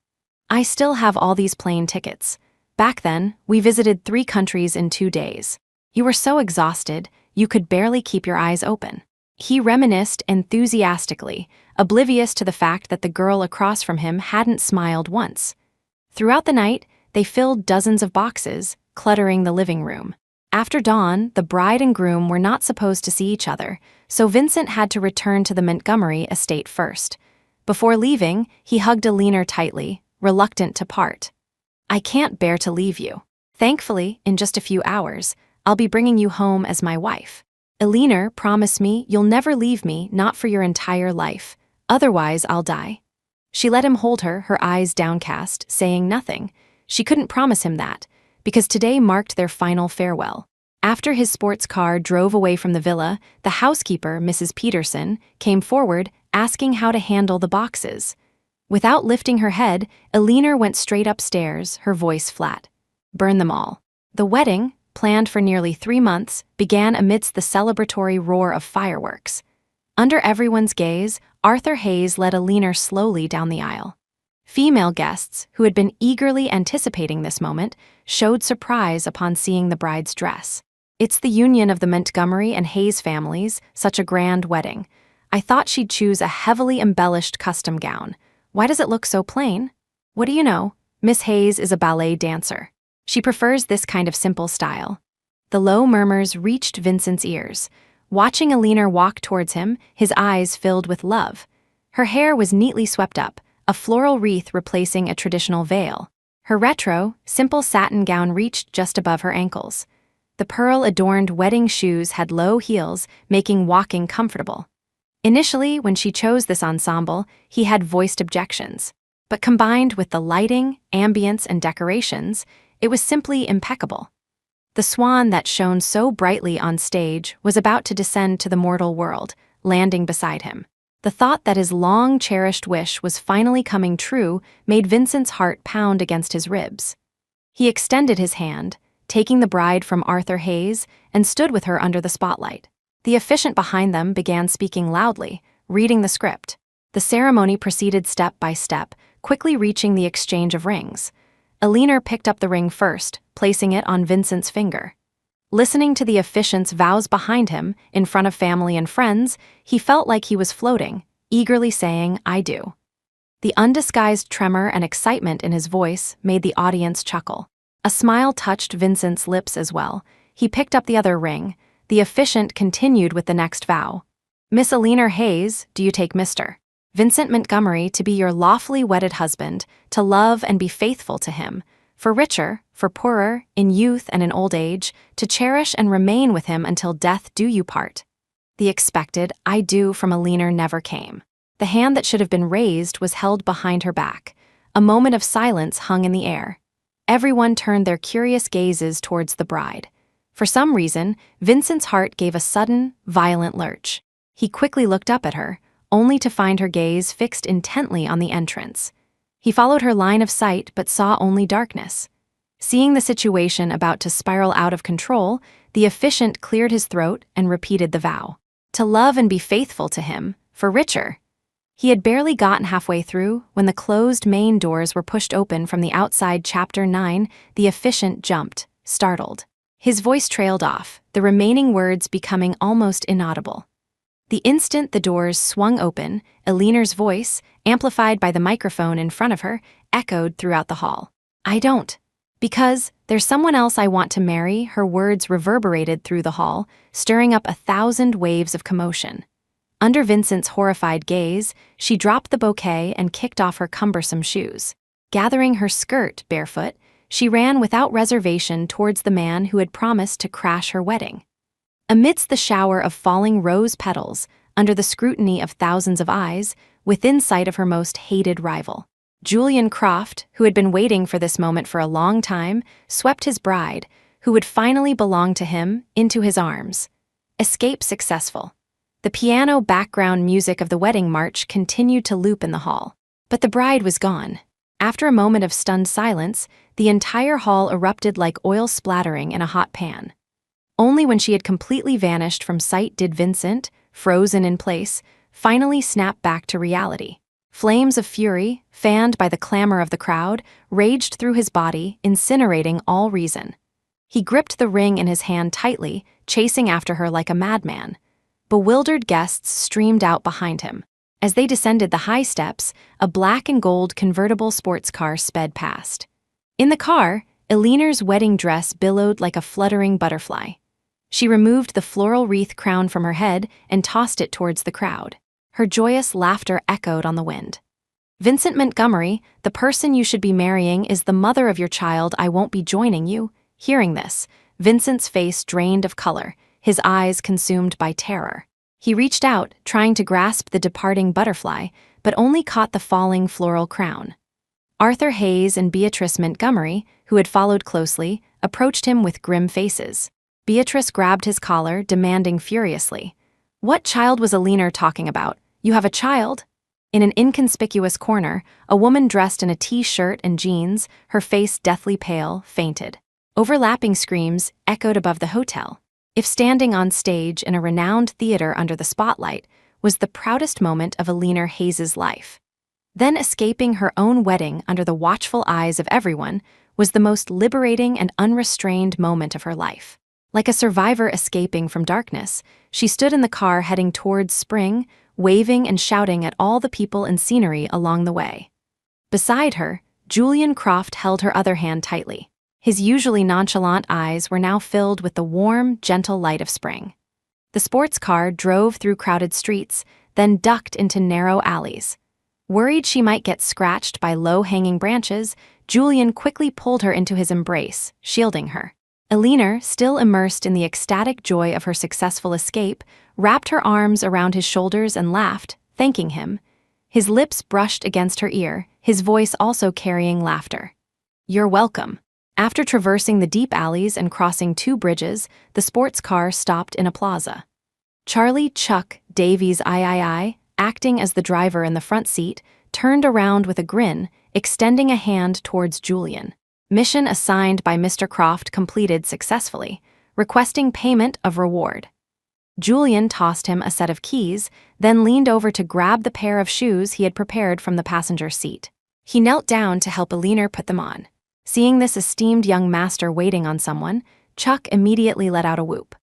I still have all these plane tickets. Back then, we visited 3 countries in 2 days. You were so exhausted, you could barely keep your eyes open." He reminisced enthusiastically, oblivious to the fact that the girl across from him hadn't smiled once. Throughout the night, they filled dozens of boxes, cluttering the living room. After dawn, the bride and groom were not supposed to see each other, so Vincent had to return to the Montgomery estate first. Before leaving, he hugged Elinor tightly, reluctant to part. "I can't bear to leave you. Thankfully, in just a few hours, I'll be bringing you home as my wife. Elinor, promise me you'll never leave me, not for your entire life. Otherwise, I'll die." She let him hold her, her eyes downcast, saying nothing. She couldn't promise him that, because today marked their final farewell. After his sports car drove away from the villa, the housekeeper, Mrs. Peterson, came forward, asking how to handle the boxes. Without lifting her head, Elinor went straight upstairs, her voice flat. "Burn them all." The wedding, planned for nearly 3 months, began amidst the celebratory roar of fireworks. Under everyone's gaze, Arthur Hayes led Elinor slowly down the aisle. Female guests, who had been eagerly anticipating this moment, showed surprise upon seeing the bride's dress. "It's the union of the Montgomery and Hayes families, such a grand wedding. I thought she'd choose a heavily embellished custom gown. Why does it look so plain? What do you know? Miss Hayes is a ballet dancer. She prefers this kind of simple style." The low murmurs reached Vincent's ears. Watching Elinor walk towards him, his eyes filled with love. Her hair was neatly swept up, a floral wreath replacing a traditional veil. Her retro, simple satin gown reached just above her ankles. The pearl-adorned wedding shoes had low heels, making walking comfortable. Initially, when she chose this ensemble, he had voiced objections. But combined with the lighting, ambience, and decorations, it was simply impeccable. The swan that shone so brightly on stage was about to descend to the mortal world, landing beside him. The thought that his long-cherished wish was finally coming true made Vincent's heart pound against his ribs. He extended his hand, taking the bride from Arthur Hayes, and stood with her under the spotlight. The officiant behind them began speaking loudly, reading the script. The ceremony proceeded step by step, quickly reaching the exchange of rings. Elinor picked up the ring first, placing it on Vincent's finger. Listening to the officiant's vows behind him, in front of family and friends, he felt like he was floating, eagerly saying, "I do." The undisguised tremor and excitement in his voice made the audience chuckle. A smile touched Vincent's lips as well. He picked up the other ring. The officiant continued with the next vow. "Miss Elinor Hayes, do you take Mr. Vincent Montgomery to be your lawfully wedded husband, to love and be faithful to him, for richer, for poorer, in youth and in old age, to cherish and remain with him until death do you part?" The expected "I do" from Elinor never came. The hand that should have been raised was held behind her back. A moment of silence hung in the air. Everyone turned their curious gazes towards the bride. For some reason, Vincent's heart gave a sudden, violent lurch. He quickly looked up at her, only to find her gaze fixed intently on the entrance. He followed her line of sight but saw only darkness. Seeing the situation about to spiral out of control, the officiant cleared his throat and repeated the vow. to love and be faithful to him, for richer. He had barely gotten halfway through when the closed main doors were pushed open from the outside. Chapter 9, the officiant jumped, startled. His voice trailed off, the remaining words becoming almost inaudible. The instant the doors swung open, Eleanor's voice, amplified by the microphone in front of her, echoed throughout the hall. I don't. Because there's someone else I want to marry. Her words reverberated through the hall, stirring up 1,000 waves of commotion. Under Vincent's horrified gaze, she dropped the bouquet and kicked off her cumbersome shoes. Gathering her skirt, Barefoot, she ran without reservation towards the man who had promised to crash her wedding. Amidst the shower of falling rose petals, under the scrutiny of thousands of eyes, within sight of her most hated rival, Julian Croft, who had been waiting for this moment for a long time, swept his bride, who would finally belong to him, into his arms. Escape successful. The piano background music of the wedding march continued to loop in the hall. But the bride was gone. After a moment of stunned silence, the entire hall erupted like oil splattering in a hot pan. Only when she had completely vanished from sight did Vincent, frozen in place, finally snap back to reality. Flames of fury, fanned by the clamor of the crowd, raged through his body, incinerating all reason. He gripped the ring in his hand tightly, chasing after her like a madman. Bewildered guests streamed out behind him. As they descended the high steps, a black and gold convertible sports car sped past. In the car, Eleanor's wedding dress billowed like a fluttering butterfly. She removed the floral wreath crown from her head and tossed it towards the crowd. Her joyous laughter echoed on the wind. Vincent Montgomery, the person you should be marrying is the mother of your child. I won't be joining you. Hearing this, Vincent's face drained of color, his eyes consumed by terror. He reached out, trying to grasp the departing butterfly, but only caught the falling floral crown. Arthur Hayes and Beatrice Montgomery, who had followed closely, approached him with grim faces. Beatrice grabbed his collar, demanding furiously, "What child was Eleanor talking about? You have a child?" In an inconspicuous corner, a woman dressed in a t-shirt and jeans, her face deathly pale, fainted. Overlapping screams echoed above the hotel. If standing on stage in a renowned theater under the spotlight was the proudest moment of Eleanor Hayes's life, then escaping her own wedding under the watchful eyes of everyone was the most liberating and unrestrained moment of her life. Like a survivor escaping from darkness, she stood in the car heading towards spring, waving and shouting at all the people and scenery along the way. Beside her, Julian Croft held her other hand tightly. His usually nonchalant eyes were now filled with the warm, gentle light of spring. The sports car drove through crowded streets, then ducked into narrow alleys. Worried she might get scratched by low-hanging branches, Julian quickly pulled her into his embrace, shielding her. Eleanor, still immersed in the ecstatic joy of her successful escape, wrapped her arms around his shoulders and laughed, thanking him. His lips brushed against her ear, his voice also carrying laughter. "You're welcome." After traversing the deep alleys and crossing 2 bridges, the sports car stopped in a plaza. Charlie Chuck Davies III, acting as the driver in the front seat, turned around with a grin, extending a hand towards Julian. Mission assigned by Mr. Croft completed successfully, requesting payment of reward. Julian tossed him a set of keys, then leaned over to grab the pair of shoes he had prepared from the passenger seat. He knelt down to help Eleanor put them on. Seeing this esteemed young master waiting on someone, Chuck immediately let out a whoop.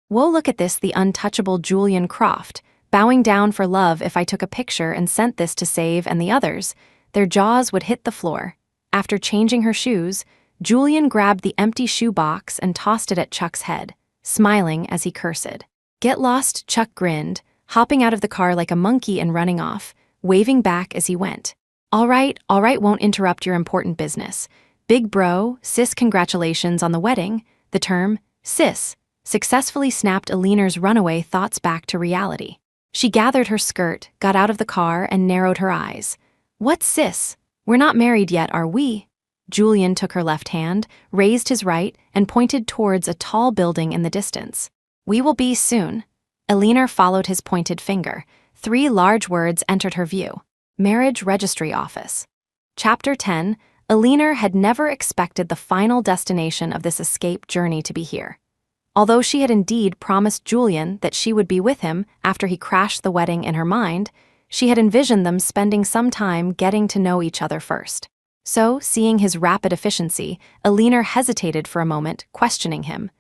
"Whoa, look at this, the untouchable Julian Croft, bowing down for love. If I took a picture and sent this to Save and the others, their jaws would hit the floor." After changing her shoes, Julian grabbed the empty shoe box and tossed it at Chuck's head, smiling as he cursed. "Get lost," Chuck grinned, hopping out of the car like a monkey and running off, waving back as he went. All right, won't interrupt your important business. Big bro, sis, congratulations on the wedding." The term, sis, successfully snapped Eleanor's runaway thoughts back to reality. She gathered her skirt, got out of the car, and narrowed her eyes. "What sis? We're not married yet, are we?" Julian took her left hand, raised his right, and pointed towards a tall building in the distance. "We will be soon." Eleanor followed his pointed finger. 3 large words entered her view. Marriage Registry Office. Chapter 10. Eleanor had never expected the final destination of this escape journey to be here. Although she had indeed promised Julian that she would be with him after he crashed the wedding in her mind, she had envisioned them spending some time getting to know each other first. So, seeing his rapid efficiency, Alina hesitated for a moment, questioning him.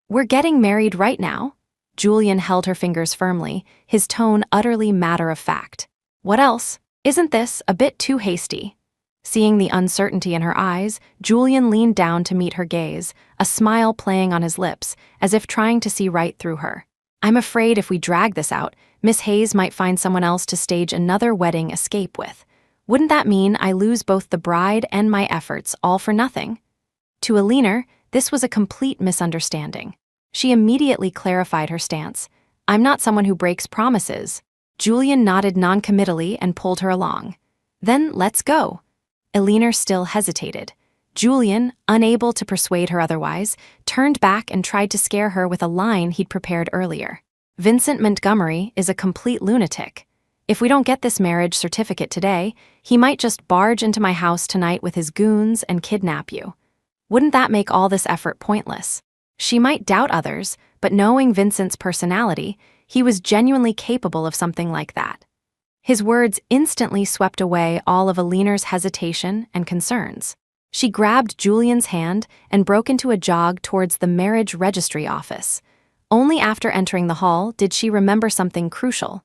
"We're getting married right now?" Julian held her fingers firmly, his tone utterly matter-of-fact. "What else? Isn't this a bit too hasty?" Seeing the uncertainty in her eyes, Julian leaned down to meet her gaze, a smile playing on his lips, as if trying to see right through her. "I'm afraid if we drag this out, Miss Hayes might find someone else to stage another wedding escape with. Wouldn't that mean I lose both the bride and my efforts all for nothing?" To Alina, this was a complete misunderstanding. She immediately clarified her stance. "I'm not someone who breaks promises." Julian nodded noncommittally and pulled her along. "Then let's go." Alina still hesitated. Julian, unable to persuade her otherwise, turned back and tried to scare her with a line he'd prepared earlier. "Vincent Montgomery is a complete lunatic. If we don't get this marriage certificate today, he might just barge into my house tonight with his goons and kidnap you. Wouldn't that make all this effort pointless?" She might doubt others, but knowing Vincent's personality, he was genuinely capable of something like that. His words instantly swept away all of Alina's hesitation and concerns. She grabbed Julian's hand and broke into a jog towards the marriage registry office. Only after entering the hall did she remember something crucial.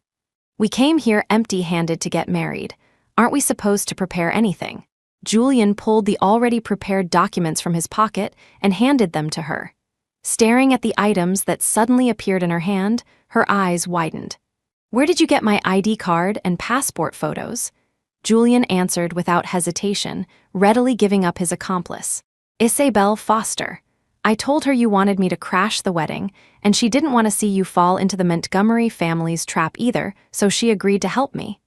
"We came here empty-handed to get married. Aren't we supposed to prepare anything?" Julian pulled the already prepared documents from his pocket and handed them to her. Staring at the items that suddenly appeared in her hand, her eyes widened. "Where did you get my ID card and passport photos?" Julian answered without hesitation, readily giving up his accomplice. "Isabel Foster. I told her you wanted me to crash the wedding, and she didn't want to see you fall into the Montgomery family's trap either, so she agreed to help me."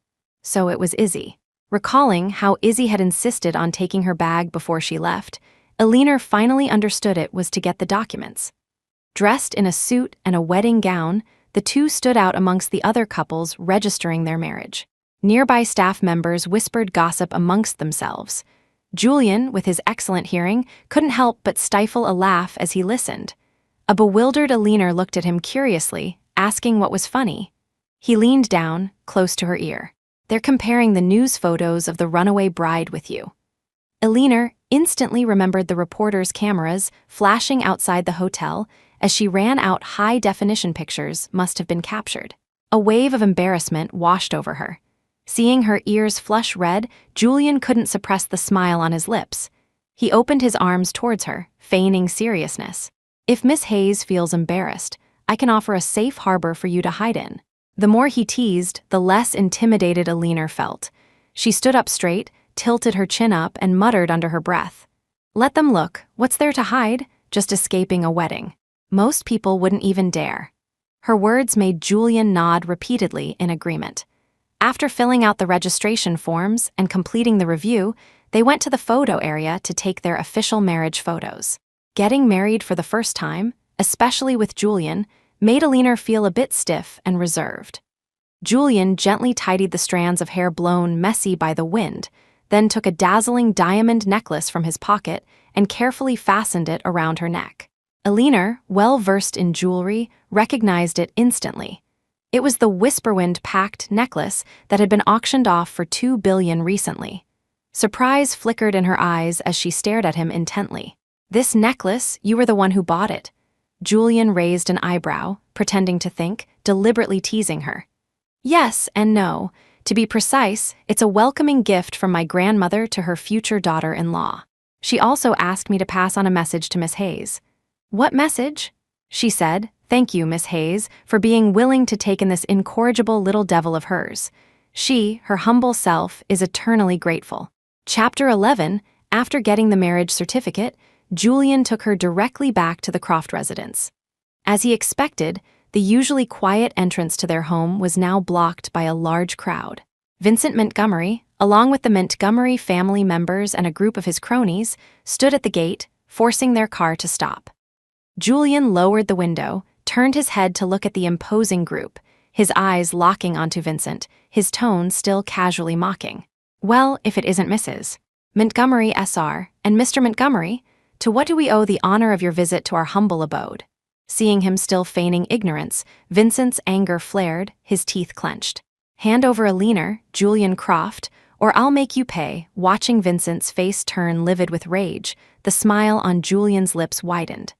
So it was Izzy. Recalling how Izzy had insisted on taking her bag before she left, Alina finally understood it was to get the documents. Dressed in a suit and a wedding gown, the two stood out amongst the other couples registering their marriage. Nearby staff members whispered gossip amongst themselves. Julian, with his excellent hearing, couldn't help but stifle a laugh as he listened. A bewildered Alina looked at him curiously, asking what was funny. He leaned down, close to her ear. "They're comparing the news photos of the runaway bride with you." Alina instantly remembered the reporter's cameras flashing outside the hotel as she ran out high-definition pictures must have been captured. A wave of embarrassment washed over her. Seeing her ears flush red, Julian couldn't suppress the smile on his lips. He opened his arms towards her, feigning seriousness. "If Miss Hayes feels embarrassed, I can offer a safe harbor for you to hide in." The more he teased, the less intimidated Alina felt. She stood up straight, tilted her chin up, and muttered under her breath. "Let them look. What's there to hide? Just escaping a wedding. Most people wouldn't even dare." Her words made Julian nod repeatedly in agreement. After filling out the registration forms and completing the review, they went to the photo area to take their official marriage photos. Getting married for the first time, especially with Julian, made Alina feel a bit stiff and reserved. Julian gently tidied the strands of hair blown messy by the wind, then took a dazzling diamond necklace from his pocket and carefully fastened it around her neck. Alina, well-versed in jewelry, recognized it instantly. It was the Whisperwind-packed necklace that had been auctioned off for $2 billion recently. Surprise flickered in her eyes as she stared at him intently. "This necklace, you were the one who bought it." Julian raised an eyebrow, pretending to think, deliberately teasing her. "Yes and no. To be precise, it's a welcoming gift from my grandmother to her future daughter-in-law. She also asked me to pass on a message to Miss Hayes." "What message?" She said, "Thank you, Miss Hayes, for being willing to take in this incorrigible little devil of hers. She, her humble self, is eternally grateful." Chapter 11. After getting the marriage certificate, Julian took her directly back to the Croft residence. As he expected, the usually quiet entrance to their home was now blocked by a large crowd. Vincent Montgomery, along with the Montgomery family members and a group of his cronies, stood at the gate, forcing their car to stop. Julian lowered the window, turned his head to look at the imposing group, his eyes locking onto Vincent, his tone still casually mocking. "Well, if it isn't Mrs. Montgomery, SR, and Mr. Montgomery, to what do we owe the honor of your visit to our humble abode?" Seeing him still feigning ignorance, Vincent's anger flared, his teeth clenched. "Hand over a leaner, Julian Croft, or I'll make you pay." Watching Vincent's face turn livid with rage, the smile on Julian's lips widened.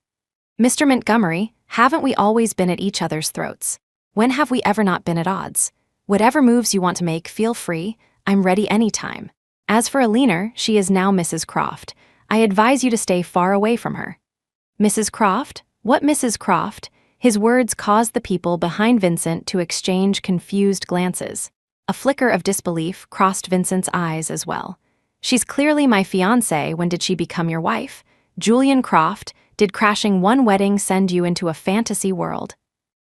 "Mr. Montgomery, haven't we always been at each other's throats? When have we ever not been at odds? Whatever moves you want to make, feel free. I'm ready anytime. As for Alina, she is now Mrs. Croft. I advise you to stay far away from her." "Mrs. Croft? What Mrs. Croft?" His words caused the people behind Vincent to exchange confused glances. A flicker of disbelief crossed Vincent's eyes as well. "She's clearly my fiancé. When did she become your wife? Julian Croft, did crashing one wedding send you into a fantasy world?"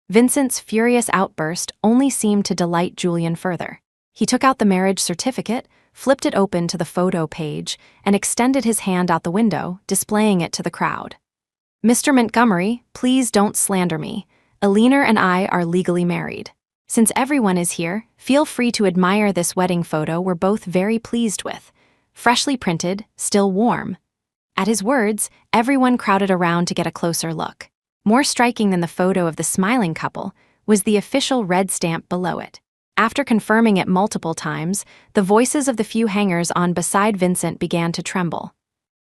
Vincent's furious outburst only seemed to delight Julian further. He took out the marriage certificate, flipped it open to the photo page, and extended his hand out the window, displaying it to the crowd. "Mr. Montgomery, please don't slander me. Alina and I are legally married. Since everyone is here, feel free to admire this wedding photo we're both very pleased with. Freshly printed, still warm." At his words, everyone crowded around to get a closer look. More striking than the photo of the smiling couple was the official red stamp below it. After confirming it multiple times, the voices of the few hangers on beside Vincent began to tremble.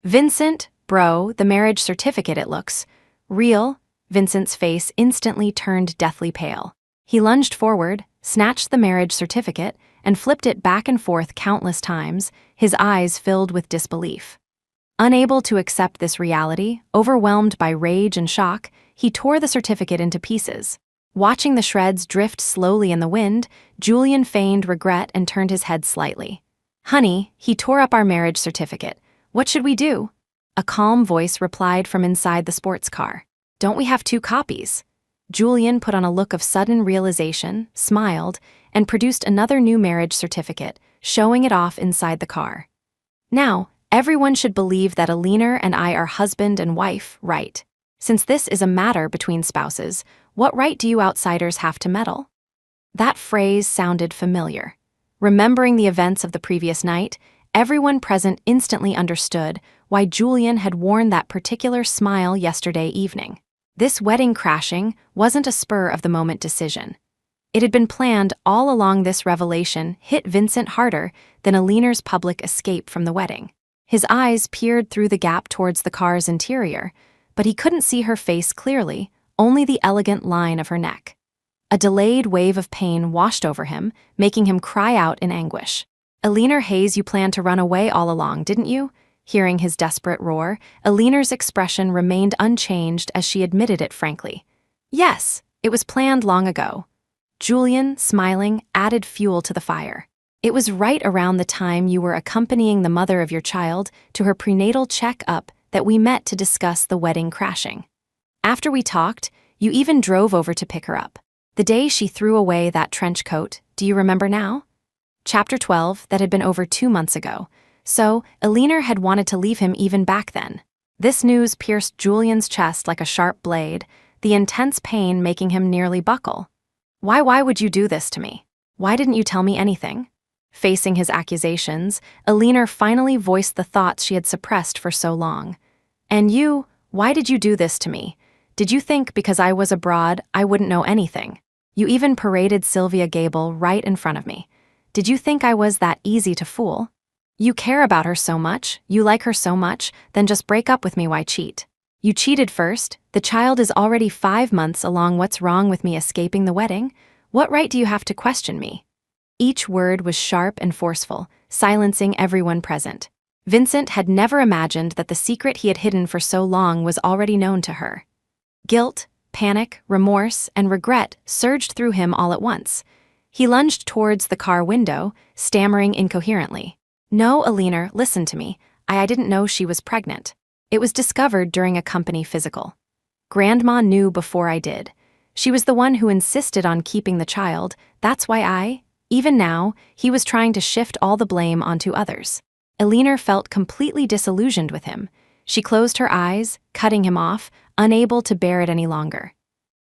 "Vincent, bro, the marriage certificate, it looks real." Vincent's face instantly turned deathly pale. He lunged forward, snatched the marriage certificate, and flipped it back and forth countless times, his eyes filled with disbelief. Unable to accept this reality, overwhelmed by rage and shock, he tore the certificate into pieces. Watching the shreds drift slowly in the wind, Julian feigned regret and turned his head slightly. "Honey, he tore up our marriage certificate. What should we do?" A calm voice replied from inside the sports car. "Don't we have 2 copies?" Julian put on a look of sudden realization, smiled, and produced another new marriage certificate, showing it off inside the car. "Now, everyone should believe that Alina and I are husband and wife, right? Since this is a matter between spouses, what right do you outsiders have to meddle?" That phrase sounded familiar. Remembering the events of the previous night, everyone present instantly understood why Julian had worn that particular smile yesterday evening. This wedding crashing wasn't a spur-of-the-moment decision. It had been planned all along. This revelation hit Vincent harder than Alina's public escape from the wedding. His eyes peered through the gap towards the car's interior, but he couldn't see her face clearly, only the elegant line of her neck. A delayed wave of pain washed over him, making him cry out in anguish. "Alina Hayes, you planned to run away all along, didn't you?" Hearing his desperate roar, Alina's expression remained unchanged as she admitted it frankly. "Yes, it was planned long ago." Julian, smiling, added fuel to the fire. "It was right around the time you were accompanying the mother of your child to her prenatal check-up that we met to discuss the wedding crashing. After we talked, you even drove over to pick her up. The day she threw away that trench coat, do you remember now?" Chapter 12, that had been over 2 months ago. So, Alina had wanted to leave him even back then. This news pierced Julian's chest like a sharp blade, the intense pain making him nearly buckle. Why would you do this to me? Why didn't you tell me anything?" Facing his accusations, Alina finally voiced the thoughts she had suppressed for so long. "And you, why did you do this to me? Did you think because I was abroad I wouldn't know anything? You even paraded Sylvia Gable right in front of me. Did you think I was that easy to fool? You care about her so much, you like her so much, then just break up with me. Why cheat? You cheated first, the child is already 5 months along. What's wrong with me escaping the wedding? What right do you have to question me?" Each word was sharp and forceful, silencing everyone present. Vincent had never imagined that the secret he had hidden for so long was already known to her. Guilt, panic, remorse, and regret surged through him all at once. He lunged towards the car window, stammering incoherently. "No, Alina, listen to me. I didn't know she was pregnant. It was discovered during a company physical. Grandma knew before I did. She was the one who insisted on keeping the child. That's why even now, he was trying to shift all the blame onto others." Alina felt completely disillusioned with him. She closed her eyes, cutting him off, unable to bear it any longer.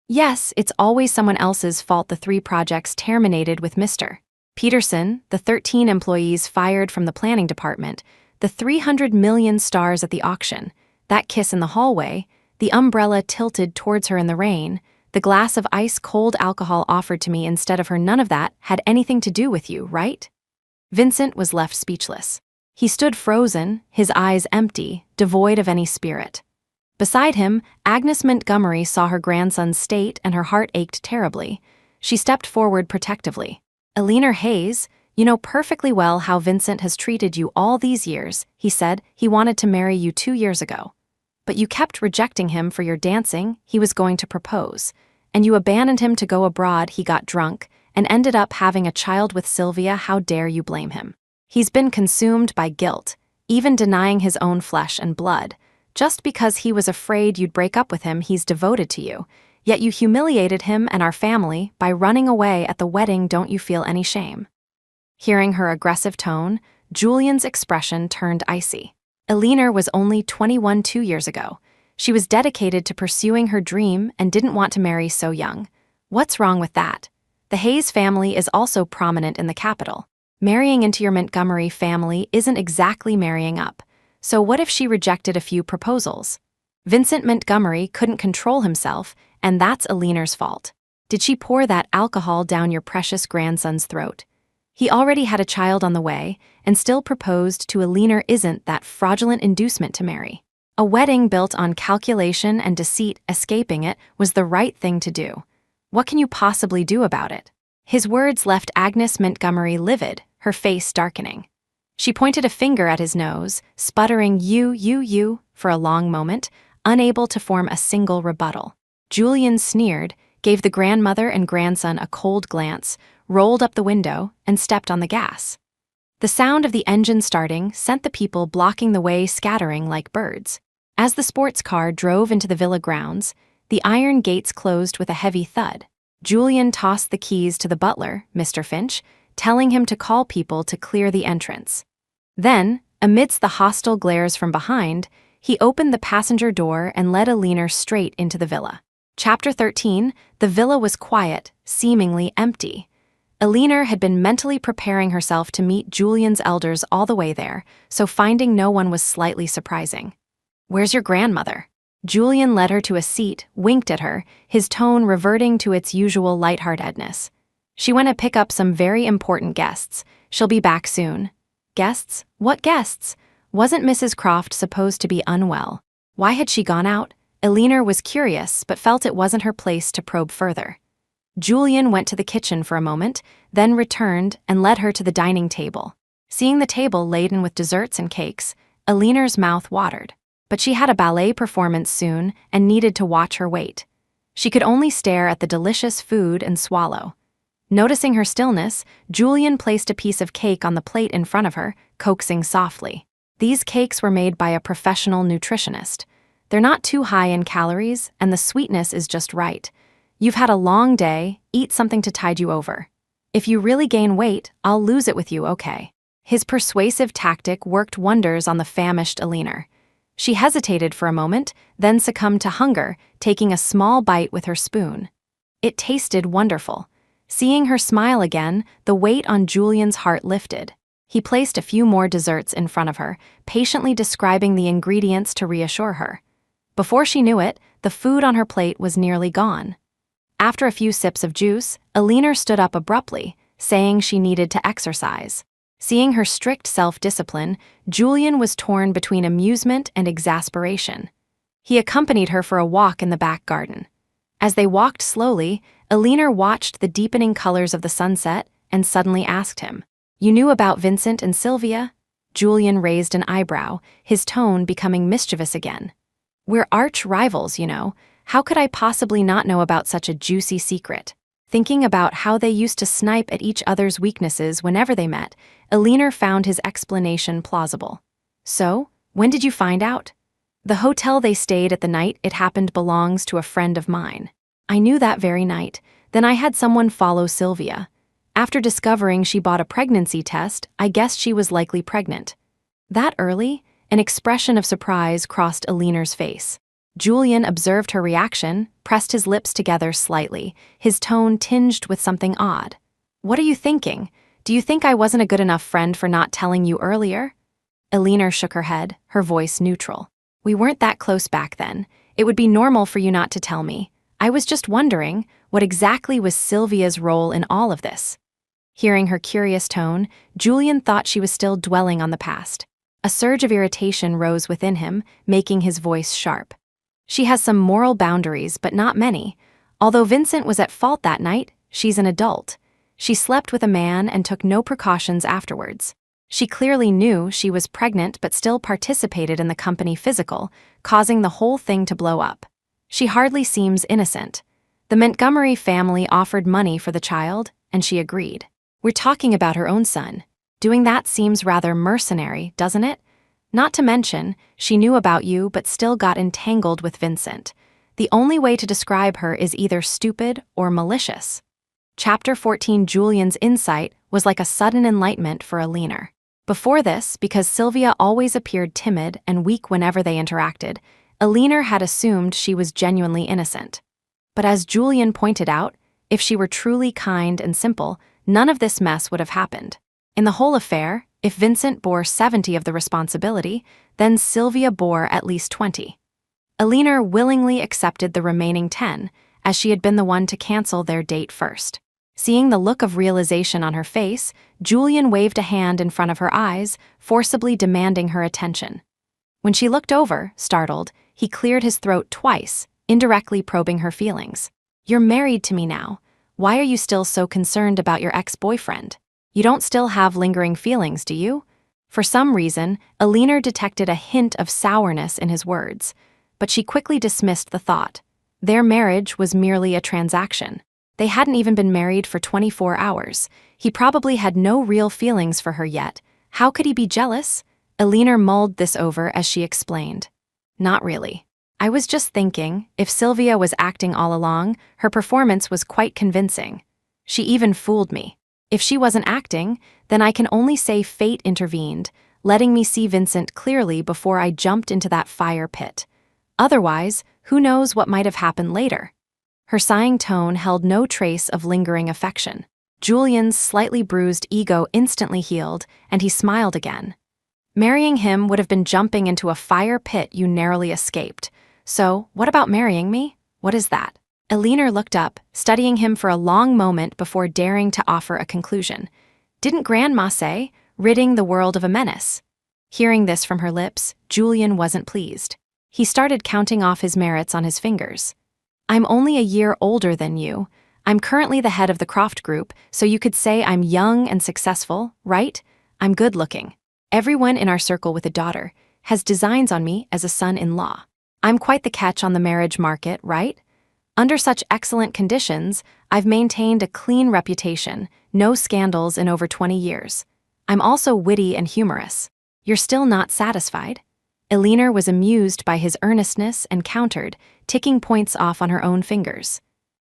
"Yes, it's always someone else's fault. The 3 projects terminated with Mr. Peterson, the 13 employees fired from the planning department, the 300 million stars at the auction, that kiss in the hallway. the umbrella tilted towards her in the rain, the glass of ice-cold alcohol offered to me instead of her. None of that had anything to do with you, right? Vincent was left speechless. He stood frozen, his eyes empty, devoid of any spirit. Beside him, Agnes Montgomery saw her grandson's state and her heart ached terribly. She stepped forward protectively. "Eleanor Hayes, you know perfectly well how Vincent has treated you all these years," he said. "He wanted to marry you 2 years ago. But you kept rejecting him for your dancing. He was going to propose. And you abandoned him to go abroad. He got drunk and ended up having a child with Sylvia. How dare you blame him? He's been consumed by guilt, even denying his own flesh and blood. Just because he was afraid you'd break up with him, he's devoted to you. Yet you humiliated him and our family by running away at the wedding. Don't you feel any shame?" Hearing her aggressive tone, Julian's expression turned icy. Eleanor was only 21 2 years ago. She was dedicated to pursuing her dream and didn't want to marry so young. What's wrong with that? The Hayes family is also prominent in the capital. Marrying into your Montgomery family isn't exactly marrying up. So what if she rejected a few proposals? Vincent Montgomery couldn't control himself, and that's Eleanor's fault. Did she pour that alcohol down your precious grandson's throat? He already had a child on the way, and still proposed to Eleanor. Isn't that fraudulent inducement to marry? A wedding built on calculation and deceit. Escaping it was the right thing to do. What can you possibly do about it? His words left Agnes Montgomery livid, her face darkening. She pointed a finger at his nose, sputtering you, for a long moment, unable to form a single rebuttal. Julian sneered, gave the grandmother and grandson a cold glance, rolled up the window, and stepped on the gas. The sound of the engine starting sent the people blocking the way scattering like birds. As the sports car drove into the villa grounds, the iron gates closed with a heavy thud. Julian tossed the keys to the butler, Mr. Finch, telling him to call people to clear the entrance. Then, amidst the hostile glares from behind, he opened the passenger door and led Eleanor straight into the villa. Chapter 13, the villa was quiet, seemingly empty. Eleanor had been mentally preparing herself to meet Julian's elders all the way there, so finding no one was slightly surprising. "Where's your grandmother?" Julian led her to a seat, winked at her, his tone reverting to its usual lightheartedness. "She went to pick up some very important guests. She'll be back soon." Guests? What guests? Wasn't Mrs. Croft supposed to be unwell? Why had she gone out? Eleanor was curious, but felt it wasn't her place to probe further. Julian went to the kitchen for a moment, then returned and led her to the dining table. Seeing the table laden with desserts and cakes, Eleanor's mouth watered. But she had a ballet performance soon and needed to watch her weight. She could only stare at the delicious food and swallow. Noticing her stillness, Julian placed a piece of cake on the plate in front of her, coaxing softly. These cakes were made by a professional nutritionist. They're not too high in calories, and the sweetness is just right. You've had a long day, eat something to tide you over. If you really gain weight, I'll lose it with you, okay? His persuasive tactic worked wonders on the famished Eleanor. She hesitated for a moment, then succumbed to hunger, taking a small bite with her spoon. It tasted wonderful. Seeing her smile again, the weight on Julian's heart lifted. He placed a few more desserts in front of her, patiently describing the ingredients to reassure her. Before she knew it, the food on her plate was nearly gone. After a few sips of juice, Eleanor stood up abruptly, saying she needed to exercise. Seeing her strict self-discipline, Julian was torn between amusement and exasperation. He accompanied her for a walk in the back garden. As they walked slowly, Eleanor watched the deepening colors of the sunset and suddenly asked him, "You knew about Vincent and Sylvia?" Julian raised an eyebrow, his tone becoming mischievous again. "We're arch rivals, you know. How could I possibly not know about such a juicy secret?" Thinking about how they used to snipe at each other's weaknesses whenever they met, Eleanor found his explanation plausible. "So, when did you find out?" "The hotel they stayed at the night it happened belongs to a friend of mine. I knew that very night. Then I had someone follow Sylvia. After discovering she bought a pregnancy test, I guessed she was likely pregnant." That early, an expression of surprise crossed Eleanor's face. Julian observed her reaction, pressed his lips together slightly, his tone tinged with something odd. "What are you thinking? Do you think I wasn't a good enough friend for not telling you earlier?" Eleanor shook her head, her voice neutral. "We weren't that close back then. It would be normal for you not to tell me. I was just wondering, what exactly was Sylvia's role in all of this? Hearing her curious tone, Julian thought she was still dwelling on the past. A surge of irritation rose within him, making his voice sharp. She has some moral boundaries, but not many. Although Vincent was at fault that night, she's an adult. She slept with a man and took no precautions afterwards. She clearly knew she was pregnant but still participated in the company physical, causing the whole thing to blow up. She hardly seems innocent. The Montgomery family offered money for the child, and she agreed. We're talking about her own son. Doing that seems rather mercenary, doesn't it? Not to mention, she knew about you but still got entangled with Vincent. The only way to describe her is either stupid or malicious. Chapter 14. Julian's insight was like a sudden enlightenment for Alina. Before this, because Sylvia always appeared timid and weak whenever they interacted, Alina had assumed she was genuinely innocent. But as Julian pointed out, if she were truly kind and simple, none of this mess would have happened. In the whole affair, if Vincent bore 70 of the responsibility, then Sylvia bore at least 20. Alina willingly accepted the remaining 10, as she had been the one to cancel their date first. Seeing the look of realization on her face, Julian waved a hand in front of her eyes, forcibly demanding her attention. When she looked over, startled, he cleared his throat twice, indirectly probing her feelings. You're married to me now. Why are you still so concerned about your ex-boyfriend? You don't still have lingering feelings, do you? For some reason, Alina detected a hint of sourness in his words, but she quickly dismissed the thought. Their marriage was merely a transaction. They hadn't even been married for 24 hours. He probably had no real feelings for her yet. How could he be jealous? Alina mulled this over as she explained. Not really. I was just thinking, if Sylvia was acting all along, her performance was quite convincing. She even fooled me. If she wasn't acting, then I can only say fate intervened, letting me see Vincent clearly before I jumped into that fire pit. Otherwise, who knows what might have happened later? Her sighing tone held no trace of lingering affection. Julian's slightly bruised ego instantly healed, and he smiled again. Marrying him would have been jumping into a fire pit you narrowly escaped. So, what about marrying me? What is that? Alina looked up, studying him for a long moment before daring to offer a conclusion. Didn't Grandma say, ridding the world of a menace? Hearing this from her lips, Julian wasn't pleased. He started counting off his merits on his fingers. I'm only a year older than you. I'm currently the head of the Croft Group, so you could say I'm young and successful, right? I'm good-looking. Everyone in our circle with a daughter has designs on me as a son-in-law. I'm quite the catch on the marriage market, right? Under such excellent conditions, I've maintained a clean reputation, no scandals in over 20 years. I'm also witty and humorous. You're still not satisfied? Alina was amused by his earnestness and countered, ticking points off on her own fingers.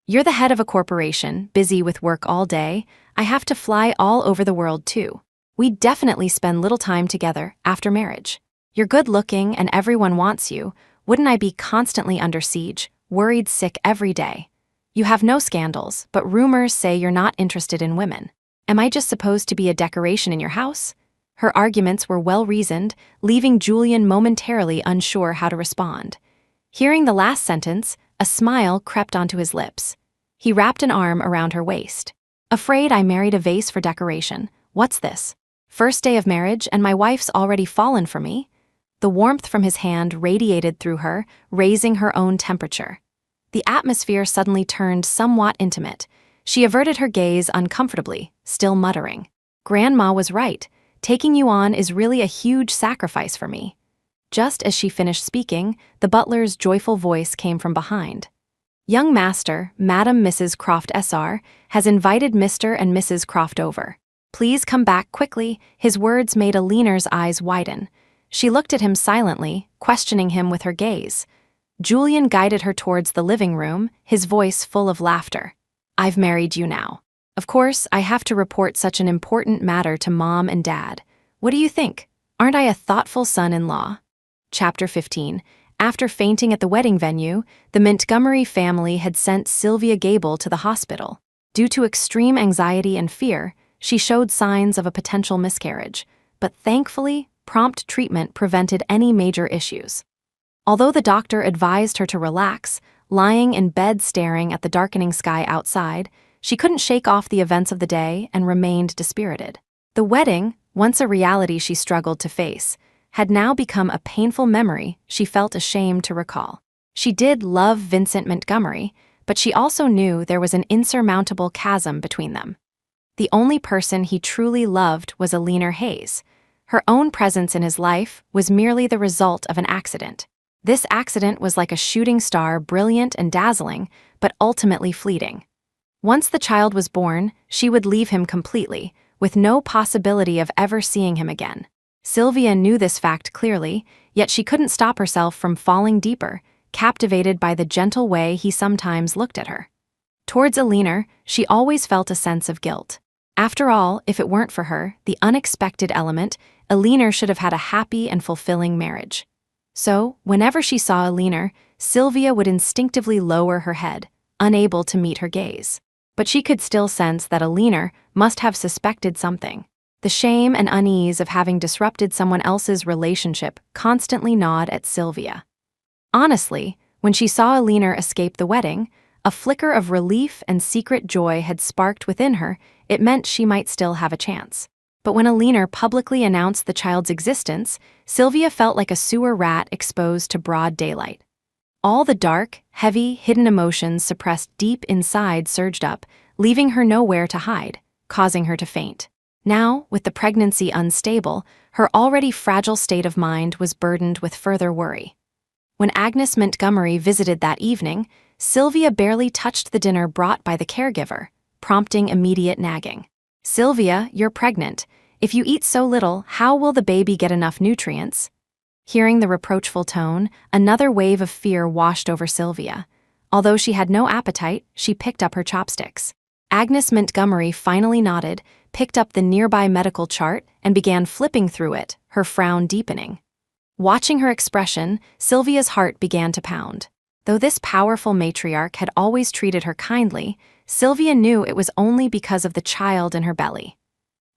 You're the head of a corporation, busy with work all day. I have to fly all over the world too. We definitely spend little time together after marriage. You're good-looking and everyone wants you. Wouldn't I be constantly under siege, worried sick every day? You have no scandals, but rumors say you're not interested in women. Am I just supposed to be a decoration in your house? Her arguments were well-reasoned, leaving Julian momentarily unsure how to respond. Hearing the last sentence, a smile crept onto his lips. He wrapped an arm around her waist. Afraid I married a vase for decoration. What's this? First day of marriage and my wife's already fallen for me? The warmth from his hand radiated through her, raising her own temperature. The atmosphere suddenly turned somewhat intimate. She averted her gaze uncomfortably, still muttering. Grandma was right. Taking you on is really a huge sacrifice for me. Just as she finished speaking, the butler's joyful voice came from behind. Young master, Madam Mrs. Croft SR, has invited Mr. and Mrs. Croft over. Please come back quickly. His words made Alina's eyes widen. She looked at him silently, questioning him with her gaze. Julian guided her towards the living room, his voice full of laughter. I've married you now. Of course, I have to report such an important matter to Mom and Dad. What do you think? Aren't I a thoughtful son-in-law? Chapter 15. After fainting at the wedding venue, the Montgomery family had sent Sylvia Gable to the hospital. Due to extreme anxiety and fear, she showed signs of a potential miscarriage, but thankfully, prompt treatment prevented any major issues. Although the doctor advised her to relax, lying in bed staring at the darkening sky outside, she couldn't shake off the events of the day and remained dispirited. The wedding, once a reality she struggled to face, had now become a painful memory she felt ashamed to recall. She did love Vincent Montgomery, but she also knew there was an insurmountable chasm between them. The only person he truly loved was Eleanor Hayes. Her own presence in his life was merely the result of an accident. This accident was like a shooting star, brilliant and dazzling, but ultimately fleeting. Once the child was born, she would leave him completely, with no possibility of ever seeing him again. Sylvia knew this fact clearly, yet she couldn't stop herself from falling deeper, captivated by the gentle way he sometimes looked at her. Towards Eleanor, she always felt a sense of guilt. After all, if it weren't for her, the unexpected element, Eleanor should have had a happy and fulfilling marriage. So, whenever she saw Eleanor, Sylvia would instinctively lower her head, unable to meet her gaze. But she could still sense that Eleanor must have suspected something. The shame and unease of having disrupted someone else's relationship constantly gnawed at Sylvia. Honestly, when she saw Eleanor escape the wedding, a flicker of relief and secret joy had sparked within her. It meant she might still have a chance. But when Eleanor publicly announced the child's existence, Sylvia felt like a sewer rat exposed to broad daylight. All the dark, heavy, hidden emotions suppressed deep inside surged up, leaving her nowhere to hide, causing her to faint. Now, with the pregnancy unstable, her already fragile state of mind was burdened with further worry. When Agnes Montgomery visited that evening, Sylvia barely touched the dinner brought by the caregiver, prompting immediate nagging. "Sylvia, you're pregnant. If you eat so little, how will the baby get enough nutrients?" Hearing the reproachful tone, another wave of fear washed over Sylvia. Although she had no appetite, she picked up her chopsticks. Agnes Montgomery finally nodded, picked up the nearby medical chart, and began flipping through it, her frown deepening. Watching her expression, Sylvia's heart began to pound. Though this powerful matriarch had always treated her kindly, Sylvia knew it was only because of the child in her belly.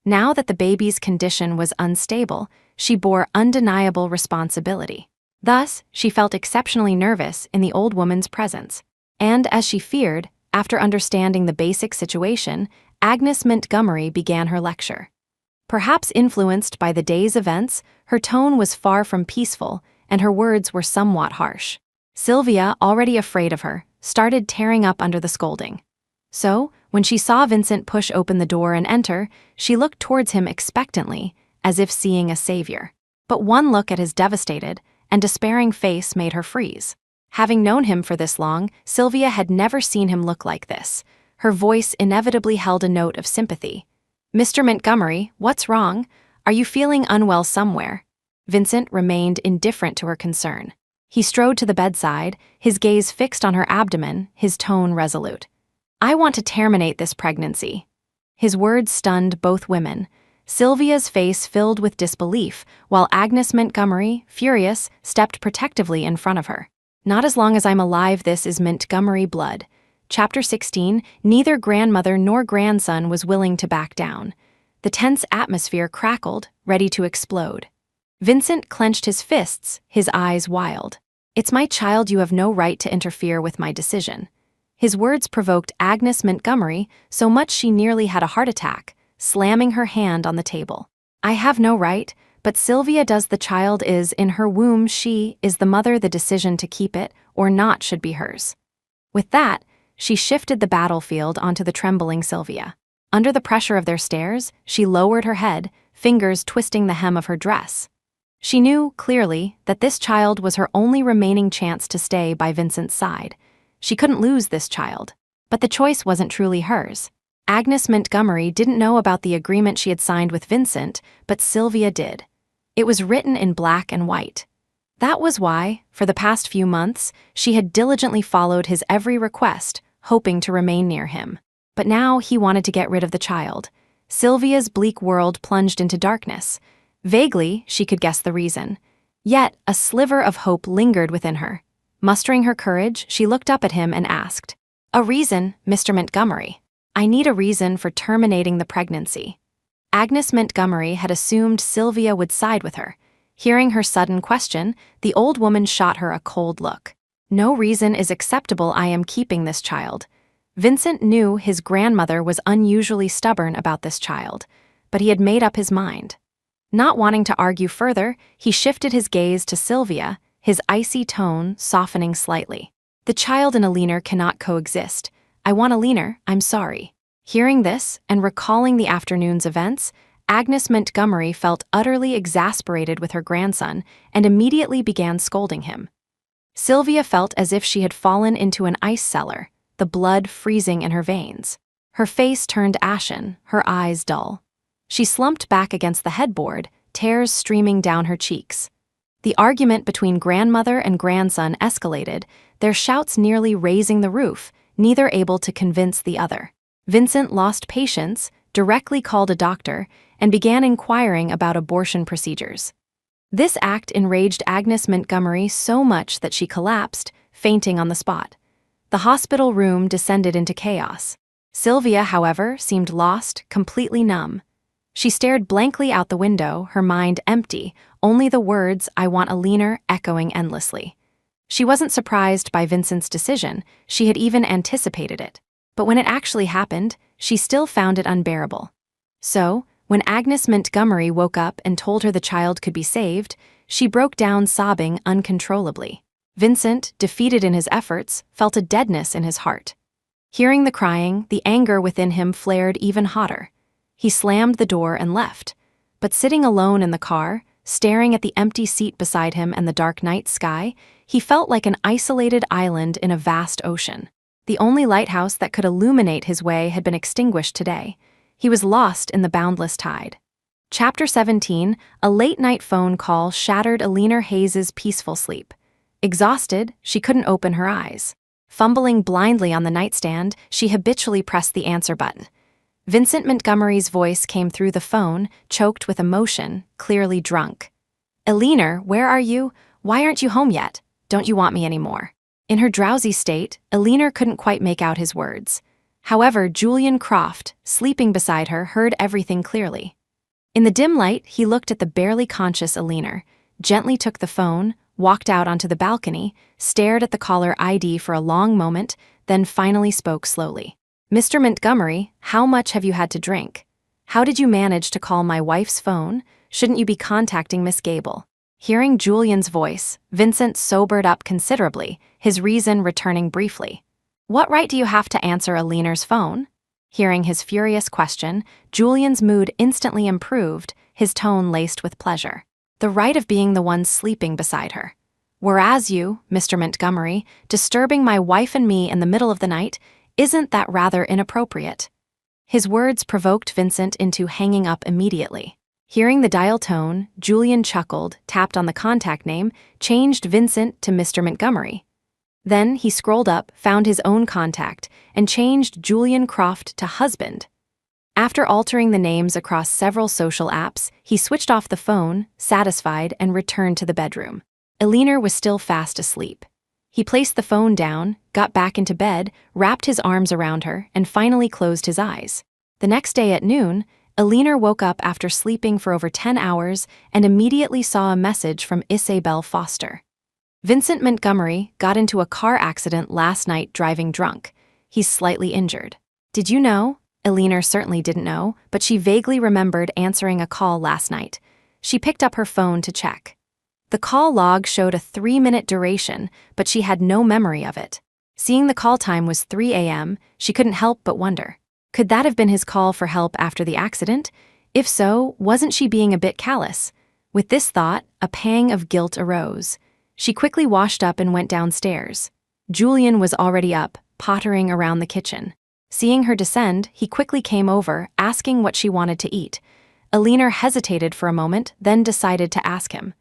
Now that the baby's condition was unstable, she bore undeniable responsibility. Thus, she felt exceptionally nervous in the old woman's presence. And as she feared, after understanding the basic situation, Agnes Montgomery began her lecture. Perhaps influenced by the day's events, her tone was far from peaceful, and her words were somewhat harsh. Sylvia, already afraid of her, started tearing up under the scolding. So, when she saw Vincent push open the door and enter, she looked towards him expectantly, as if seeing a savior. But one look at his devastated and despairing face made her freeze. Having known him for this long, Sylvia had never seen him look like this. Her voice inevitably held a note of sympathy. "Mr. Montgomery, what's wrong? Are you feeling unwell somewhere?" Vincent remained indifferent to her concern. He strode to the bedside, his gaze fixed on her abdomen, his tone resolute. "I want to terminate this pregnancy." His words stunned both women. Sylvia's face filled with disbelief, while Agnes Montgomery, furious, stepped protectively in front of her. "Not as long as I'm alive, this is Montgomery blood." Chapter 16, neither grandmother nor grandson was willing to back down. The tense atmosphere crackled, ready to explode. Vincent clenched his fists, his eyes wild. "It's my child, you have no right to interfere with my decision." His words provoked Agnes Montgomery so much she nearly had a heart attack, slamming her hand on the table. "I have no right, but Sylvia does. The child is in her womb. She is the mother. The decision to keep it or not should be hers." With that, she shifted the battlefield onto the trembling Sylvia. Under the pressure of their stares, she lowered her head, fingers twisting the hem of her dress. She knew, clearly, that this child was her only remaining chance to stay by Vincent's side. She couldn't lose this child. But the choice wasn't truly hers. Agnes Montgomery didn't know about the agreement she had signed with Vincent, but Sylvia did. It was written in black and white. That was why, for the past few months, she had diligently followed his every request, hoping to remain near him. But now he wanted to get rid of the child. Sylvia's bleak world plunged into darkness. Vaguely, she could guess the reason. Yet, a sliver of hope lingered within her. Mustering her courage, she looked up at him and asked, "A reason, Mr. Montgomery? I need a reason for terminating the pregnancy." Agnes Montgomery had assumed Sylvia would side with her. Hearing her sudden question, the old woman shot her a cold look. No reason is acceptable. I am keeping this child. Vincent knew his grandmother was unusually stubborn about this child, but he had made up his mind. Not wanting to argue further, he shifted his gaze to Sylvia, his icy tone softening slightly. The child and a Leaner cannot coexist. I want a Leaner, I'm sorry. Hearing this, and recalling the afternoon's events, Agnes Montgomery felt utterly exasperated with her grandson and immediately began scolding him. Sylvia felt as if she had fallen into an ice cellar, the blood freezing in her veins. Her face turned ashen, her eyes dull. She slumped back against the headboard, tears streaming down her cheeks. The argument between grandmother and grandson escalated, their shouts nearly raising the roof, neither able to convince the other. Vincent lost patience, directly called a doctor, and began inquiring about abortion procedures. This act enraged Agnes Montgomery so much that she collapsed, fainting on the spot. The hospital room descended into chaos. Sylvia, however, seemed lost, completely numb. She stared blankly out the window, her mind empty, only the words, "I want a Leaner," echoing endlessly. She wasn't surprised by Vincent's decision, she had even anticipated it. But when it actually happened, she still found it unbearable. So, when Agnes Montgomery woke up and told her the child could be saved, she broke down sobbing uncontrollably. Vincent, defeated in his efforts, felt a deadness in his heart. Hearing the crying, the anger within him flared even hotter. He slammed the door and left. But sitting alone in the car, staring at the empty seat beside him and the dark night sky, he felt like an isolated island in a vast ocean. The only lighthouse that could illuminate his way had been extinguished today. He was lost in the boundless tide. Chapter 17, a late-night phone call shattered Eleanor Hayes's peaceful sleep. Exhausted, she couldn't open her eyes. Fumbling blindly on the nightstand, she habitually pressed the answer button. Vincent Montgomery's voice came through the phone, choked with emotion, clearly drunk. "Eleanor, where are you? Why aren't you home yet? Don't you want me anymore?" In her drowsy state, Eleanor couldn't quite make out his words. However, Julian Croft, sleeping beside her, heard everything clearly. In the dim light, he looked at the barely conscious Eleanor, gently took the phone, walked out onto the balcony, stared at the caller ID for a long moment, then finally spoke slowly. "Mr. Montgomery, how much have you had to drink? How did you manage to call my wife's phone? Shouldn't you be contacting Miss Gable?" Hearing Julian's voice, Vincent sobered up considerably, his reason returning briefly. "What right do you have to answer Eleanor's phone?" Hearing his furious question, Julian's mood instantly improved, his tone laced with pleasure. "The right of being the one sleeping beside her. Whereas you, Mr. Montgomery, disturbing my wife and me in the middle of the night, isn't that rather inappropriate?" His words provoked Vincent into hanging up immediately. Hearing the dial tone, Julian chuckled, tapped on the contact name, changed Vincent to Mr. Montgomery. Then he scrolled up, found his own contact, and changed Julian Croft to husband. After altering the names across several social apps, he switched off the phone, satisfied, and returned to the bedroom. Eleanor was still fast asleep. He placed the phone down, got back into bed, wrapped his arms around her, and finally closed his eyes. The next day at noon, Eleanor woke up after sleeping for over 10 hours and immediately saw a message from Isabel Foster. "Vincent Montgomery got into a car accident last night driving drunk. He's slightly injured. Did you know?" Eleanor certainly didn't know, but she vaguely remembered answering a call last night. She picked up her phone to check. The call log showed a 3-minute duration, but she had no memory of it. Seeing the call time was 3 a.m., she couldn't help but wonder. Could that have been his call for help after the accident? If so, wasn't she being a bit callous? With this thought, a pang of guilt arose. She quickly washed up and went downstairs. Julian was already up, pottering around the kitchen. Seeing her descend, he quickly came over, asking what she wanted to eat. Eleanor hesitated for a moment, then decided to ask him.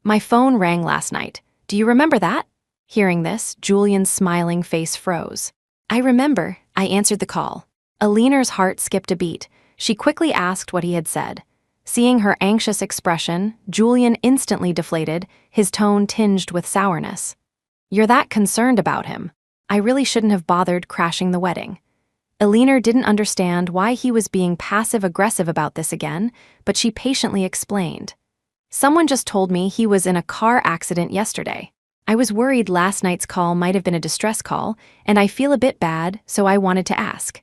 "My phone rang last night. Do you remember that?" Hearing this, Julian's smiling face froze. "I remember. I answered the call." Eleanor's heart skipped a beat. She quickly asked what he had said. Seeing her anxious expression, Julian instantly deflated, his tone tinged with sourness. "You're that concerned about him. I really shouldn't have bothered crashing the wedding." Eleanor didn't understand why he was being passive-aggressive about this again, but she patiently explained. Someone just told me he was in a car accident yesterday. I was worried last night's call might have been a distress call, and I feel a bit bad, so I wanted to ask.